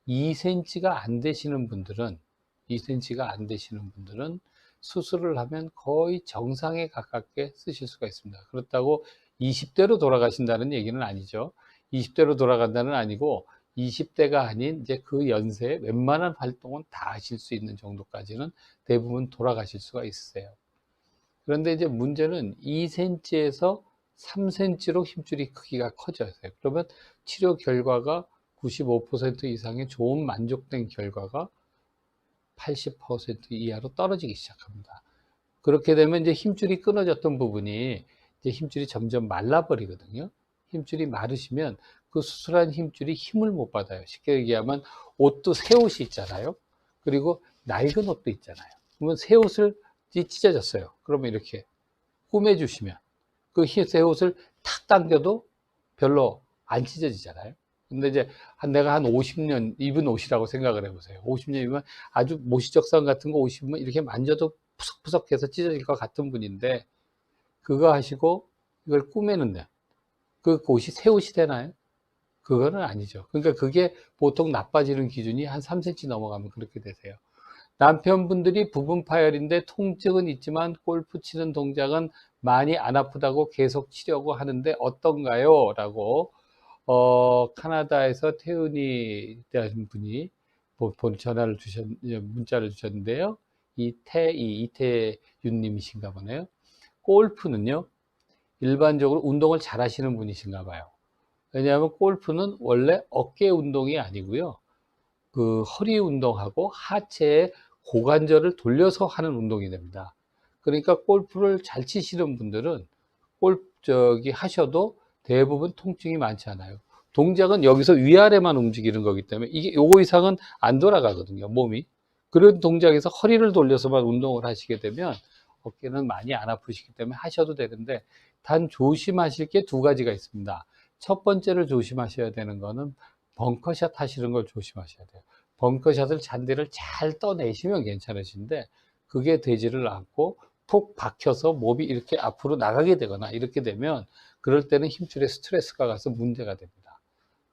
[SPEAKER 2] 2cm가 안 되시는 분들은 2cm가 안 되시는 분들은 수술을 하면 거의 정상에 가깝게 쓰실 수가 있습니다. 그렇다고 20대로 돌아가신다는 얘기는 아니죠. 20대로 돌아간다는 아니고 20대가 아닌 이제 그 연세에 웬만한 활동은 다 하실 수 있는 정도까지는 대부분 돌아가실 수가 있으세요. 그런데 이제 문제는 2cm에서 3cm로 힘줄이 크기가 커져요. 그러면 치료 결과가 95% 이상의 좋은 만족된 결과가 80% 이하로 떨어지기 시작합니다. 그렇게 되면 이제 힘줄이 끊어졌던 부분이 이제 힘줄이 점점 말라버리거든요. 힘줄이 마르시면 그 수술한 힘줄이 힘을 못 받아요. 쉽게 얘기하면 옷도 새 옷이 있잖아요. 그리고 낡은 옷도 있잖아요. 그러면 새 옷을 찢어졌어요. 그러면 이렇게 꾸며주시면 그 새 옷을 탁 당겨도 별로 안 찢어지잖아요. 근데 이제 내가 한 50년 입은 옷이라고 생각을 해보세요. 50년이면 아주 모시적상 같은 거 옷이면 이렇게 만져도 푸석푸석해서 찢어질 것 같은 분인데, 그거 하시고 이걸 꾸미는데 그 옷이 새 옷이 되나요? 그거는 아니죠. 그러니까 그게 보통 나빠지는 기준이 한 3cm 넘어가면 그렇게 되세요. 남편분들이 부분 파열인데 통증은 있지만 골프 치는 동작은 많이 안 아프다고 계속 치려고 하는데 어떤가요? 라고 카나다에서 태은이라는 분이 문자를 주셨는데요. 이태윤님이신가 보네요. 골프는요, 일반적으로 운동을 잘 하시는 분이신가 봐요. 왜냐하면 골프는 원래 어깨 운동이 아니고요, 그 허리 운동하고 하체의 고관절을 돌려서 하는 운동이 됩니다. 그러니까 골프를 잘 치시는 분들은 하셔도 대부분 통증이 많지 않아요. 동작은 여기서 위아래만 움직이는 거기 때문에 이게 요거 이상은 안 돌아가거든요, 몸이. 그런 동작에서 허리를 돌려서만 운동을 하시게 되면 어깨는 많이 안 아프시기 때문에 하셔도 되는데, 단 조심하실 게 두 가지가 있습니다. 첫 번째로 조심하셔야 되는 거는 벙커샷 하시는 걸 조심하셔야 돼요. 벙커샷을 잔디를 잘 떠내시면 괜찮으신데, 그게 되지를 않고 푹 박혀서 몸이 이렇게 앞으로 나가게 되거나 이렇게 되면, 그럴 때는 힘줄에 스트레스가 가서 문제가 됩니다.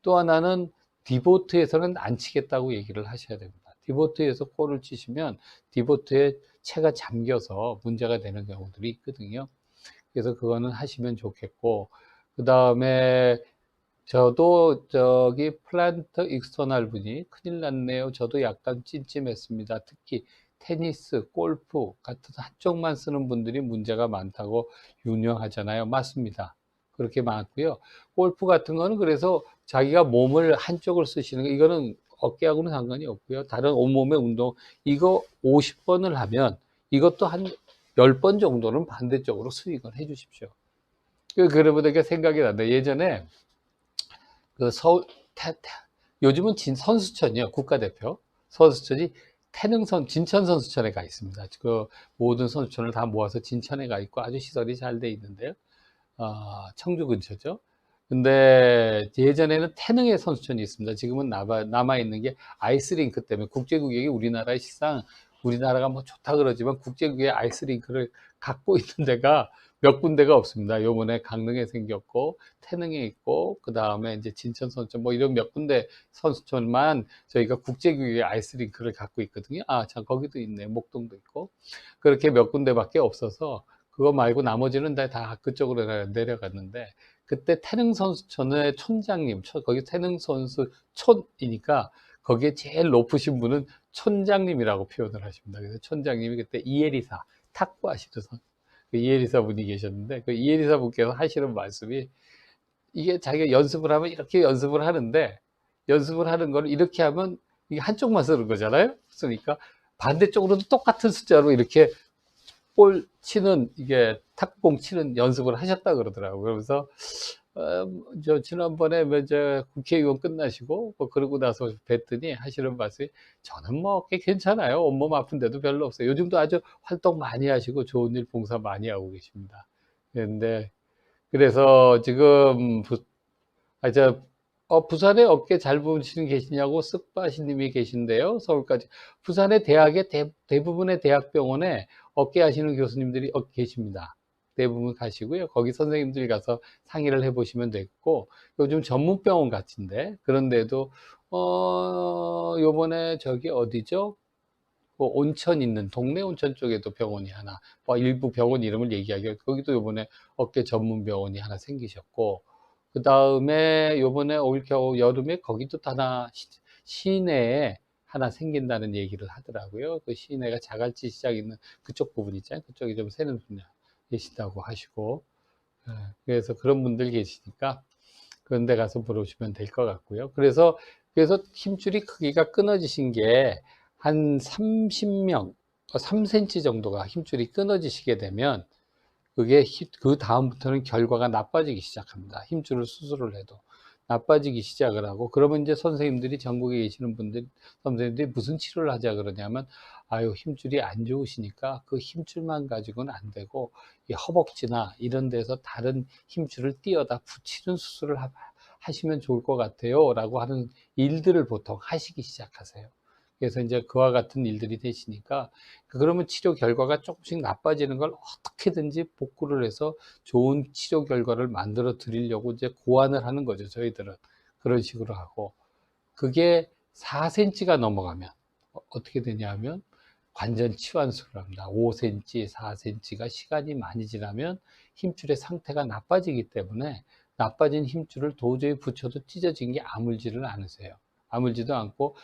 [SPEAKER 2] 또 하나는 디보트에서는 안 치겠다고 얘기를 하셔야 됩니다. 디보트에서 골을 치시면 디보트에 채가 잠겨서 문제가 되는 경우들이 있거든요. 그래서 그거는 하시면 좋겠고, 그 다음에 저도 저기 플란트 익스터널 분이 큰일 났네요. 저도 약간 찜찜했습니다. 특히 테니스, 골프 같은 한쪽만 쓰는 분들이 문제가 많다고 유명하잖아요. 맞습니다. 그렇게 많고요. 골프 같은 거는 그래서 자기가 몸을 한쪽을 쓰시는 거, 이거는 어깨하고는 상관이 없고요. 다른 온몸의 운동, 이거 50번을 하면 이것도 한 10번 정도는 반대쪽으로 스윙을 해 주십시오. 그러보니까 생각이 난다. 예전에 그 요즘은 선수촌이요. 국가대표 선수촌이 진천 선수촌에 가 있습니다. 그 모든 선수촌을 다 모아서 진천에 가 있고 아주 시설이 잘 돼 있는데요. 청주 근처죠. 근데 예전에는 태능의 선수촌이 있습니다. 지금은 남아 있는 게 아이스링크 때문에, 국제구역이 우리나라의 시상, 우리나라가 뭐 좋다 그러지만 국제구역의 아이스링크를 갖고 있는 데가 몇 군데가 없습니다. 요번에 강릉에 생겼고 태능에 있고, 그 다음에 이제 진천 선수촌 뭐 이런 몇 군데 선수촌만 저희가 국제구역의 아이스링크를 갖고 있거든요. 참 거기도 있네. 목동도 있고. 그렇게 몇 군데밖에 없어서 그거 말고 나머지는 다 그쪽으로 내려갔는데, 그때 태릉 선수촌의 촌장님, 거기 태릉 선수촌이니까 거기에 제일 높으신 분은 촌장님이라고 표현을 하십니다. 그래서 촌장님이 그때 이혜리사 탁구 하시는 그 이혜리사 분이 계셨는데, 그 이혜리사 분께서 하시는 말씀이, 이게 자기가 연습을 하면 이렇게 연습을 하는데, 연습을 하는 거를 이렇게 하면 이게 한쪽만 쓰는 거잖아요. 그러니까 반대쪽으로도 똑같은 숫자로 이렇게 볼 치는, 이게 탁구공 치는 연습을 하셨다 그러더라고요. 그러면서 저 지난번에 이제 국회의원 끝나시고 뭐 그러고 나서 뵀더니 하시는 말씀이, 저는 뭐 꽤 괜찮아요. 온몸 아픈 데도 별로 없어요. 요즘도 아주 활동 많이 하시고 좋은 일 봉사 많이 하고 계십니다. 그런데 그래서 지금 부산에 어깨 잘 보시는 계시냐고 쓱바시님이 계신데요. 서울까지. 부산의 대학의 대부분의 대학병원에 어깨 하시는 교수님들이 계십니다. 대부분 가시고요. 거기 선생님들이 가서 상의를 해보시면 되겠고, 요즘 전문병원 같은데, 그런데도, 요번에 저기 어디죠? 온천 있는 동네 온천 쪽에도 병원이 하나, 일부 병원 이름을 얘기하기가, 거기도 요번에 어깨 전문 병원이 하나 생기셨고, 그 다음에 요번에 올겨울 여름에 거기도 하나 시내에 하나 생긴다는 얘기를 하더라고요. 그 시내가 자갈치 시장 있는 그쪽 부분 있잖아요. 그쪽에 좀 새는 분야 계시다고 하시고, 그래서 그런 분들 계시니까 그런 데 가서 물어보시면 될 것 같고요. 그래서 힘줄이 크기가 끊어지신 게 한 30명, 3cm 정도가 힘줄이 끊어지시게 되면, 그게 그 다음부터는 결과가 나빠지기 시작합니다. 힘줄을 수술을 해도 나빠지기 시작을 하고, 그러면 이제 선생님들이, 전국에 계시는 분들, 선생님들이 무슨 치료를 하자 그러냐면, 아유, 힘줄이 안 좋으시니까 그 힘줄만 가지고는 안 되고, 이 허벅지나 이런 데서 다른 힘줄을 띄어다 붙이는 수술을 하시면 좋을 것 같아요. 라고 하는 일들을 보통 하시기 시작하세요. 그래서 이제 그와 같은 일들이 되시니까, 그러면 치료 결과가 조금씩 나빠지는 걸 어떻게든지 복구를 해서 좋은 치료 결과를 만들어 드리려고 이제 고안을 하는 거죠, 저희들은. 그런 식으로 하고. 그게 4cm가 넘어가면 어떻게 되냐 하면 관절 치환술을 합니다. 5cm, 4cm가 시간이 많이 지나면 힘줄의 상태가 나빠지기 때문에, 나빠진 힘줄을 도저히 붙여도 찢어진 게 아물지를 않으세요. 아물지도 않고,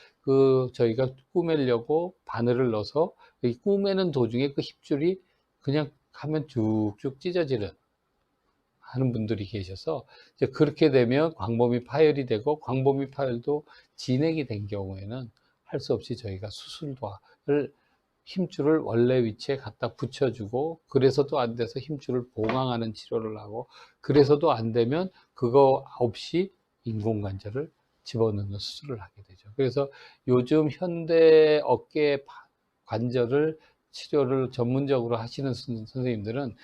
[SPEAKER 2] 저희가 꾸매려고 바늘을 넣어서 이 꾸매는 도중에 그 힘줄이 그냥 하면 쭉쭉 찢어지는 하는 분들이 계셔서, 이제 그렇게 되면 광범위 파열이 되고, 광범위 파열도 진행이 된 경우에는 할 수 없이 저희가 수술을, 힘줄을 원래 위치에 갖다 붙여주고, 그래서도 안 돼서 힘줄을 보강하는 치료를 하고, 그래서도 안 되면 그거 없이 인공관절을 집어넣는 수술을 하게 되죠. 그래서 요즘 현대 어깨 관절을 치료를 전문적으로 하시는 선생님들은,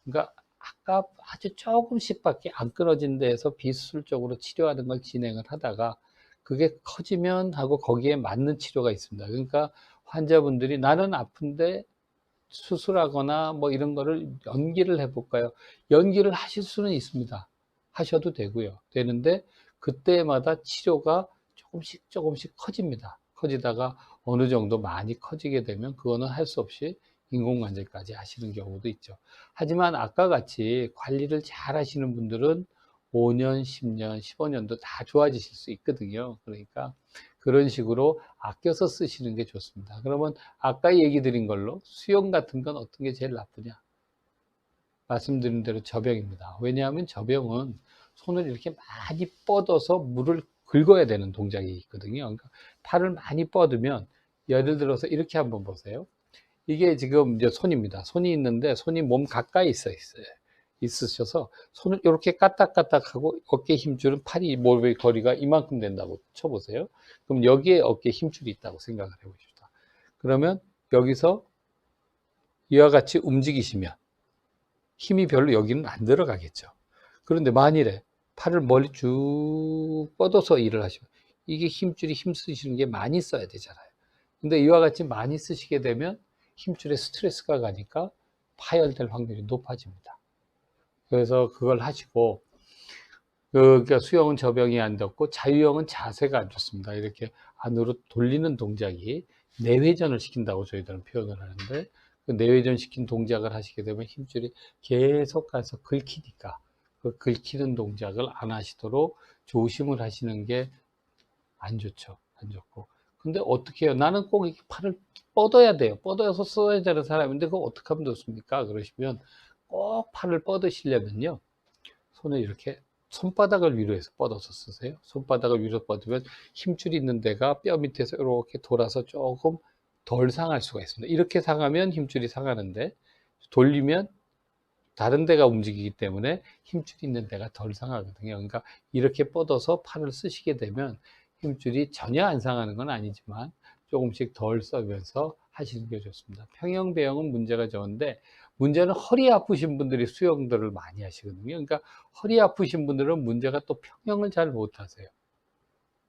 [SPEAKER 2] 그러니까 아까 아주 조금씩밖에 안 끊어진 데에서 비수술적으로 치료하는 걸 진행을 하다가, 그게 커지면 하고 거기에 맞는 치료가 있습니다. 그러니까 환자분들이 나는 아픈데 수술하거나 뭐 이런 거를 연기를 해볼까요? 연기를 하실 수는 있습니다. 하셔도 되고요. 되는데 그때마다 치료가 조금씩 조금씩 커집니다. 커지다가 어느 정도 많이 커지게 되면 그거는 할 수 없이 인공관절까지 하시는 경우도 있죠. 하지만 아까 같이 관리를 잘 하시는 분들은 5년, 10년, 15년도 다 좋아지실 수 있거든요. 그러니까 그런 식으로 아껴서 쓰시는 게 좋습니다. 그러면 아까 얘기 드린 걸로 수영 같은 건 어떤 게 제일 나쁘냐? 말씀드린 대로 저병입니다. 왜냐하면 저병은 손을 이렇게 많이 뻗어서 물을 긁어야 되는 동작이 있거든요. 그러니까 팔을 많이 뻗으면, 예를 들어서 이렇게 한번 보세요. 이게 지금 이제 손입니다. 손이 있는데 손이 몸 가까이 있으셔서 손을 이렇게 까딱까딱하고, 어깨 힘줄은 팔이 몸의 거리가 이만큼 된다고 쳐보세요. 그럼 여기에 어깨 힘줄이 있다고 생각을 해보십시다. 그러면 여기서 이와 같이 움직이시면 힘이 별로 여기는 안 들어가겠죠. 그런데 만일에 팔을 멀리 쭉 뻗어서 일을 하시면, 이게 힘줄이 힘쓰시는 게 많이 써야 되잖아요. 근데 이와 같이 많이 쓰시게 되면 힘줄에 스트레스가 가니까 파열될 확률이 높아집니다. 그래서 그걸 하시고, 그러니까 수영은 저병이 안 닿고 자유형은 자세가 안 좋습니다. 이렇게 안으로 돌리는 동작이 내회전을 시킨다고 저희들은 표현을 하는데, 그 내회전 시킨 동작을 하시게 되면 힘줄이 계속 가서 긁히니까, 그 긁히는 동작을 안 하시도록 조심을 하시는 게 안 좋죠. 안 좋고. 근데 어떻게 해요? 나는 꼭 이렇게 팔을 뻗어야 돼요. 뻗어서 써야 되는 사람인데 그거 어떻게 하면 좋습니까? 그러시면, 꼭 팔을 뻗으시려면요, 손을 이렇게 손바닥을 위로 해서 뻗어서 쓰세요. 손바닥을 위로 뻗으면 힘줄이 있는 데가 뼈 밑에서 이렇게 돌아서 조금 덜 상할 수가 있습니다. 이렇게 상하면 힘줄이 상하는데, 돌리면 다른 데가 움직이기 때문에 힘줄이 있는 데가 덜 상하거든요. 그러니까 이렇게 뻗어서 팔을 쓰시게 되면 힘줄이 전혀 안 상하는 건 아니지만 조금씩 덜 써면서 하시는 게 좋습니다. 평형 배영은 문제가 적은데, 문제는 허리 아프신 분들이 수영들을 많이 하시거든요. 그러니까 허리 아프신 분들은 문제가 또 평형을 잘 못하세요.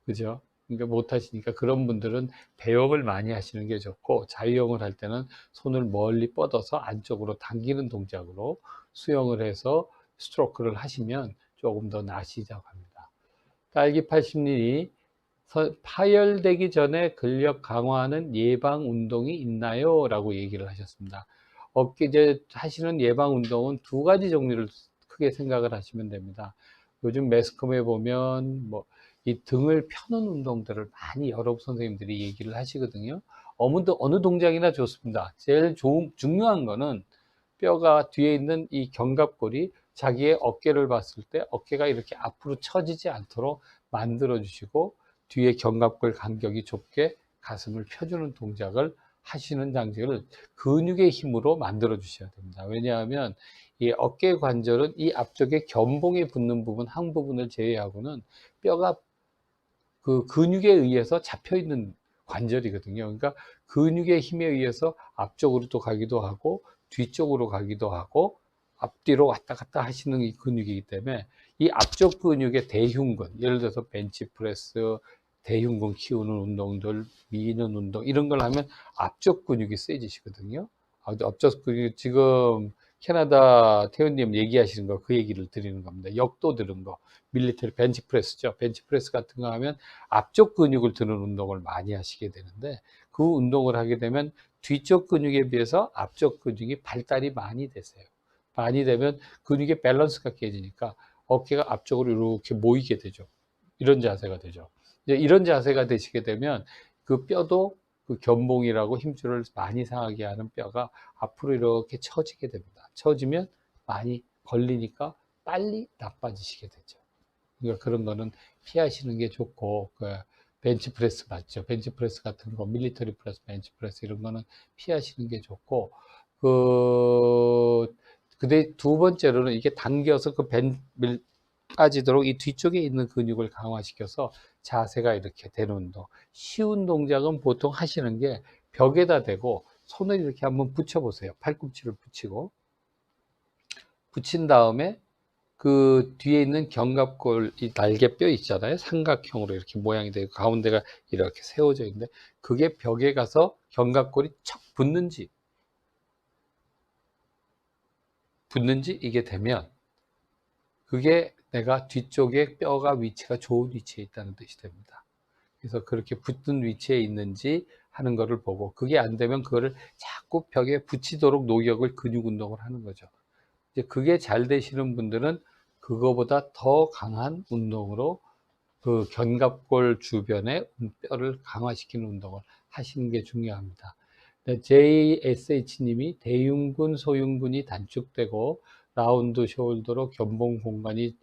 [SPEAKER 2] 그죠? 그러니까 못하시니까 그런 분들은 배영을 많이 하시는 게 좋고, 자유형을 할 때는 손을 멀리 뻗어서 안쪽으로 당기는 동작으로 수영을 해서 스트로크를 하시면 조금 더 나으시다고 합니다. 딸기 80ml, 파열되기 전에 근력 강화하는 예방 운동이 있나요? 라고 얘기를 하셨습니다. 어깨 이제 하시는 예방 운동은 두 가지 종류를 크게 생각을 하시면 됩니다. 요즘 매스컴에 보면 뭐 이 등을 펴는 운동들을 많이 여러 선생님들이 얘기를 하시거든요. 어느 동작이나 좋습니다. 제일 중요한 거는 뼈가 뒤에 있는 이 견갑골이 자기의 어깨를 봤을 때 어깨가 이렇게 앞으로 처지지 않도록 만들어 주시고, 뒤에 견갑골 간격이 좁게 가슴을 펴주는 동작을 하시는 장직을 근육의 힘으로 만들어 주셔야 됩니다. 왜냐하면 이 어깨 관절은 이 앞쪽에 견봉에 붙는 부분 한 부분을 제외하고는 뼈가 그 근육에 의해서 잡혀 있는 관절이거든요. 그러니까 근육의 힘에 의해서 앞쪽으로도 가기도 하고 뒤쪽으로 가기도 하고 앞뒤로 왔다 갔다 하시는 이 근육이기 때문에 이 앞쪽 근육의 대흉근, 예를 들어서 벤치프레스, 대흉근 키우는 운동들, 미는 운동 이런 걸 하면 앞쪽 근육이 세지시거든요. 앞쪽 근육 지금 캐나다 태훈님 얘기하시는 거 그 얘기를 드리는 겁니다. 역도 들은 거, 밀리터리 벤치프레스죠. 벤치프레스 같은 거 하면 앞쪽 근육을 드는 운동을 많이 하시게 되는데 그 운동을 하게 되면 뒤쪽 근육에 비해서 앞쪽 근육이 발달이 많이 되세요. 많이 되면 근육의 밸런스가 깨지니까 어깨가 앞쪽으로 이렇게 모이게 되죠. 이런 자세가 되죠. 이제 이런 자세가 되시게 되면 그 뼈도 그 견봉이라고 힘줄을 많이 상하게 하는 뼈가 앞으로 이렇게 처지게 됩니다. 처지면 많이 걸리니까 빨리 나빠지시게 되죠. 그러니까 그런 거는 피하시는 게 좋고, 그 벤치프레스 맞죠? 벤치프레스 같은 거, 밀리터리 프레스, 벤치프레스 이런 거는 피하시는 게 좋고, 근데 두 번째로는 이게 당겨서 빠지도록 이 뒤쪽에 있는 근육을 강화시켜서 자세가 이렇게 되는 운동. 쉬운 동작은 보통 하시는 게 벽에다 대고 손을 이렇게 한번 붙여보세요. 팔꿈치를 붙이고. 붙인 다음에 그 뒤에 있는 견갑골, 이 날개뼈 있잖아요. 삼각형으로 이렇게 모양이 되고 가운데가 이렇게 세워져 있는데 그게 벽에 가서 견갑골이 척 붙는지 이게 되면 그게 내가 뒤쪽에 뼈가 위치가 좋은 위치에 있다는 뜻이 됩니다. 그래서 그렇게 붙은 위치에 있는지 하는 거를 보고 그게 안 되면 그거를 자꾸 벽에 붙이도록 노력을 근육 운동을 하는 거죠. 이제 그게 잘 되시는 분들은 그거보다 더 강한 운동으로 그 견갑골 주변의 뼈를 강화시키는 운동을 하시는 게 중요합니다. JSH님이 대흉근, 소흉근이 단축되고 라운드 숄더로 견봉 공간이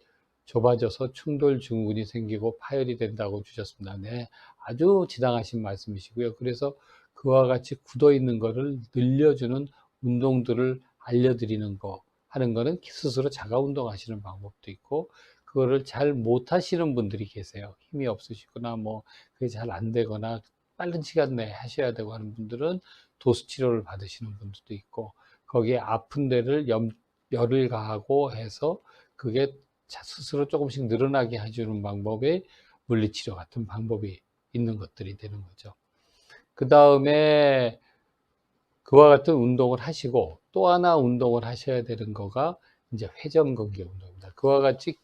[SPEAKER 2] 좁아져서 충돌 증후군이 생기고 파열이 된다고 주셨습니다. 네, 아주 지당하신 말씀이시고요. 그래서 그와 같이 굳어 있는 거를 늘려주는 운동들을 알려드리는 거 하는 거는 스스로 자가 운동하시는 방법도 있고 그거를 잘 못하시는 분들이 계세요. 힘이 없으시거나 뭐 그게 잘 안 되거나 빠른 시간 내에 하셔야 되고 하는 분들은 도수 치료를 받으시는 분들도 있고 거기에 아픈 데를 열을 가하고 해서 그게 스스로 조금씩 늘어나게 해주는 방법의 물리치료 같은 방법이 있는 것들이 되는 거죠. 그 다음에 그와 같은 운동을 하시고 또 하나 운동을 하셔야 되는 거가 이제 회전근개 운동입니다. 그와 같이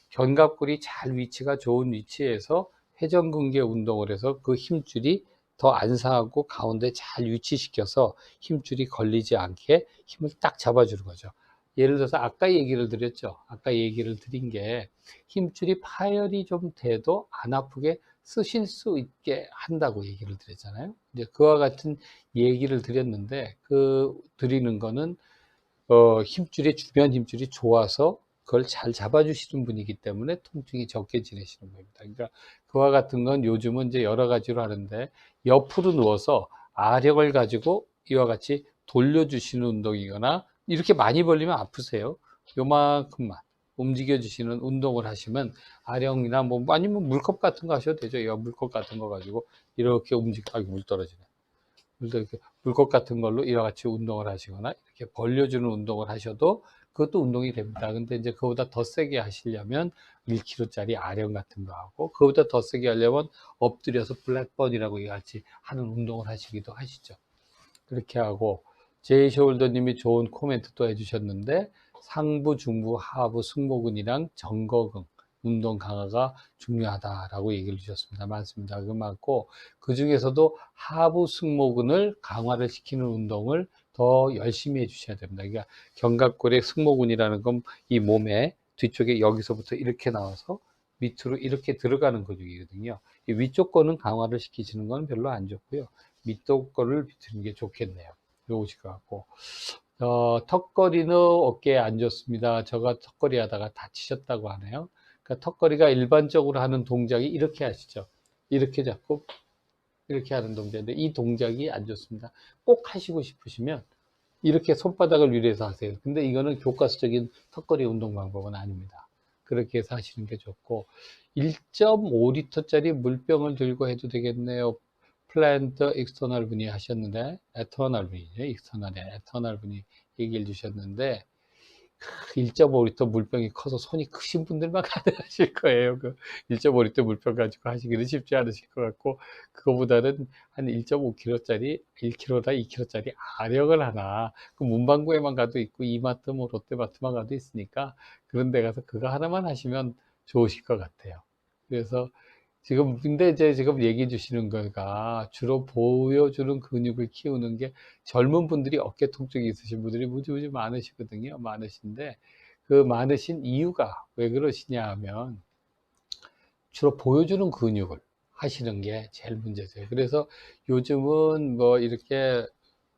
[SPEAKER 2] 견갑골이 잘 위치가 좋은 위치에서 회전근개 운동을 해서 그 힘줄이 더 안 상하고 가운데 잘 위치시켜서 힘줄이 걸리지 않게 힘을 딱 잡아주는 거죠. 예를 들어서 아까 얘기를 드렸죠. 아까 얘기를 드린 게 힘줄이 파열이 좀 돼도 안 아프게 쓰실 수 있게 한다고 얘기를 드렸잖아요. 이제 그와 같은 얘기를 드렸는데 그 드리는 거는 힘줄이 주변 힘줄이 좋아서 그걸 잘 잡아주시는 분이기 때문에 통증이 적게 지내시는 겁니다. 그러니까 그와 같은 건 요즘은 이제 여러 가지로 하는데 옆으로 누워서 아령을 가지고 이와 같이 돌려주시는 운동이거나 이렇게 많이 벌리면 아프세요. 요만큼만 움직여 주시는 운동을 하시면 아령이나 뭐 아니면 물컵 같은 거 하셔도 되죠. 이 물컵 같은 거 가지고 이렇게 아이고 물 떨어지네. 이렇게 물컵 같은 걸로 이와 같이 운동을 하시거나 이렇게 벌려주는 운동을 하셔도 그것도 운동이 됩니다. 근데 이제 그보다 더 세게 하시려면 1kg짜리 아령 같은 거 하고 그보다 더 세게 하려면 엎드려서 블랙번이라고 같이 하는 운동을 하시기도 하시죠. 그렇게 하고 제이 숄더님이 좋은 코멘트 또 해주셨는데 상부, 중부, 하부 승모근이랑 정거근 운동 강화가 중요하다라고 얘기를 주셨습니다. 맞습니다. 그 맞고 그 중에서도 하부 승모근을 강화를 시키는 운동을 더 열심히 해주셔야 됩니다. 그러니까 견갑골의 승모근이라는 건 이 몸에 뒤쪽에 여기서부터 이렇게 나와서 밑으로 이렇게 들어가는 근육이거든요. 이 위쪽 거는 강화를 시키시는 건 별로 안 좋고요. 밑쪽 거를 비트는 게 좋겠네요. 요것이 같고 턱걸이는 어깨에 안 좋습니다. 저가 턱걸이 하다가 다치셨다고 하네요. 그러니까 턱걸이가 일반적으로 하는 동작이 이렇게 하시죠. 이렇게 잡고 이렇게 하는 동작인데 이 동작이 안 좋습니다. 꼭 하시고 싶으시면 이렇게 손바닥을 위로해서 하세요. 근데 이거는 교과서적인 턱걸이 운동 방법은 아닙니다. 그렇게 해서 하시는 게 좋고, 1.5리터짜리 물병을 들고 해도 되겠네요. 플랜트 익스터널 분이 하셨는데, 에터널 분이죠. 익스터널에 에터널 분이 얘기해 주셨는데, 1.5리터 물병이 커서 손이 크신 분들만 가능하실 거예요. 그 1.5리터 물병 가지고 하시기는 쉽지 않으실 것 같고, 그거보다는 한 1.5kg짜리, 1kg다 2kg짜리 아령을 하나, 그 문방구에만 가도 있고, 이마트, 뭐 롯데마트만 가도 있으니까, 그런 데 가서 그거 하나만 하시면 좋으실 것 같아요. 그래서 지금, 근데 이제 지금 얘기해 주시는 거가 주로 보여주는 근육을 키우는 게 젊은 분들이 어깨 통증이 있으신 분들이 무지무지 많으시거든요. 많으신데 그 많으신 이유가 왜 그러시냐 하면 주로 보여주는 근육을 하시는 게 제일 문제세요. 그래서 요즘은 뭐 이렇게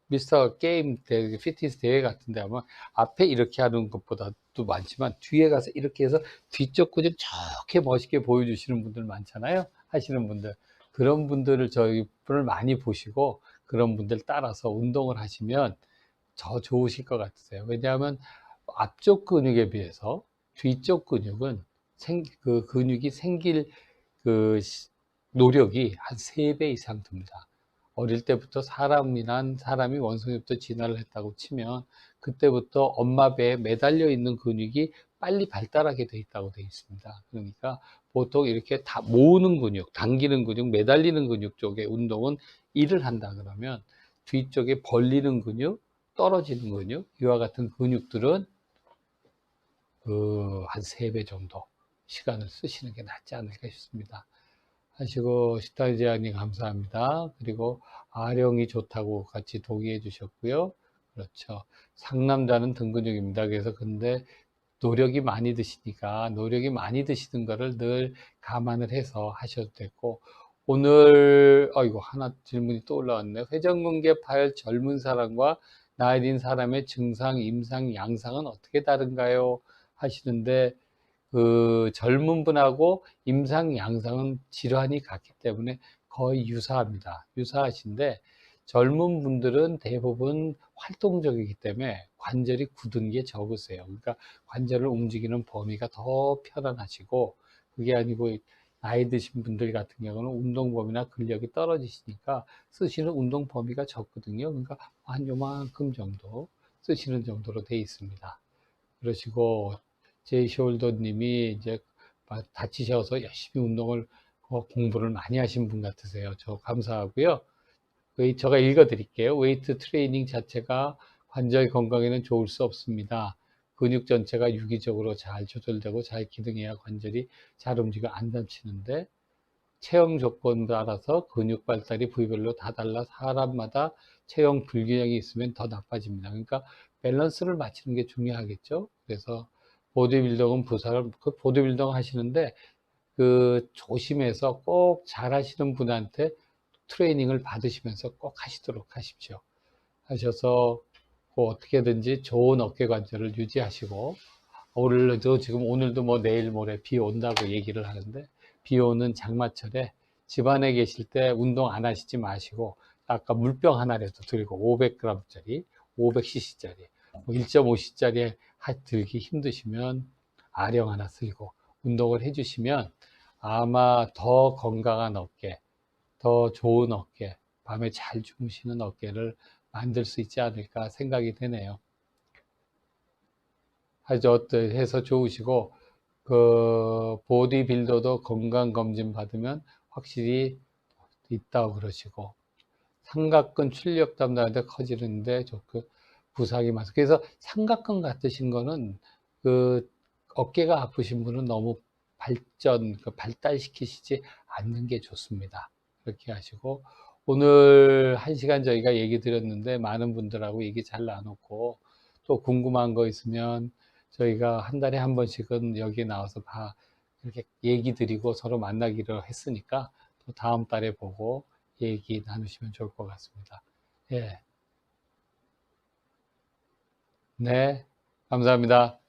[SPEAKER 2] 미스터 게임 대회, 피트니스 대회 같은 데 하면 앞에 이렇게 하는 것보다도 많지만 뒤에 가서 이렇게 해서 뒤쪽 근육 저렇게 멋있게 보여주시는 분들 많잖아요. 하시는 분들. 그런 분들을 저희 분을 많이 보시고 그런 분들 따라서 운동을 하시면 더 좋으실 것 같으세요. 왜냐하면 앞쪽 근육에 비해서 뒤쪽 근육은 그 근육이 생길 그 노력이 한 3배 이상 듭니다. 어릴 때부터 사람이 원숭이부터 진화를 했다고 치면 그때부터 엄마 배에 매달려 있는 근육이 빨리 발달하게 돼 있다고 돼 있습니다. 그러니까 보통 이렇게 다 모으는 근육, 당기는 근육, 매달리는 근육 쪽의 운동은 일을 한다 그러면 뒤쪽에 벌리는 근육, 떨어지는 근육, 이와 같은 근육들은 한 3배 정도 시간을 쓰시는 게 낫지 않을까 싶습니다. 하시고 식단 제한님 감사합니다. 그리고 아령이 좋다고 같이 동의해 주셨고요. 그렇죠. 상남자는 등 근육입니다. 그래서 근데 노력이 많이 드시는 거를 늘 감안을 해서 하셔도 되고 오늘 이거 하나 질문이 또 올라왔네요. 회전근개파열 젊은 사람과 나이 든 사람의 증상, 임상, 양상은 어떻게 다른가요? 하시는데 그 젊은 분하고 임상, 양상은 질환이 같기 때문에 거의 유사합니다. 유사하신데 젊은 분들은 대부분 활동적이기 때문에 관절이 굳은 게 적으세요. 그러니까 관절을 움직이는 범위가 더 편안하시고 그게 아니고 나이 드신 분들 같은 경우는 운동 범위나 근력이 떨어지시니까 쓰시는 운동 범위가 적거든요. 그러니까 한 요만큼 정도 쓰시는 정도로 돼 있습니다. 그러시고 제이숄더님이 이제 다치셔서 열심히 운동을 공부를 많이 하신 분 같으세요. 저 감사하고요. 제가 읽어드릴게요. 웨이트 트레이닝 자체가 관절 건강에는 좋을 수 없습니다. 근육 전체가 유기적으로 잘 조절되고 잘 기능해야 관절이 잘 움직여 안 다치는데 체형 조건에 따라서 근육 발달이 부위별로 다 달라 사람마다 체형 불균형이 있으면 더 나빠집니다. 그러니까 밸런스를 맞추는 게 중요하겠죠. 그래서 보디빌더는 그 보디빌더 하시는데 그 조심해서 꼭 잘하시는 분한테 트레이닝을 받으시면서 꼭 하시도록 하십시오. 하셔서 어떻게든지 좋은 어깨 관절을 유지하시고 오늘도 뭐 내일 모레 비 온다고 얘기를 하는데 비 오는 장마철에 집안에 계실 때 운동 안 하시지 마시고 아까 물병 하나라도 들고 500g짜리 500cc짜리 1.5cc짜리 들기 힘드시면 아령 하나 들고 운동을 해주시면 아마 더 건강한 어깨 더 좋은 어깨 밤에 잘 주무시는 어깨를 만들 수 있지 않을까 생각이 되네요. 해서 좋으시고 그 보디빌더도 건강검진 받으면 확실히 있다고 그러시고 삼각근 출력 담당하는데 커지는데 좋고 부상이 많아서 그래서 삼각근 같으신 거는 그 어깨가 아프신 분은 너무 발달시키시지 않는 게 좋습니다. 그렇게 하시고 오늘 1시간 저희가 얘기 드렸는데 많은 분들하고 얘기 잘 나눴고 또 궁금한 거 있으면 저희가 한 달에 한 번씩은 여기 나와서 이렇게 얘기 드리고 서로 만나기로 했으니까 또 다음 달에 보고 얘기 나누시면 좋을 것 같습니다. 예. 네. 감사합니다.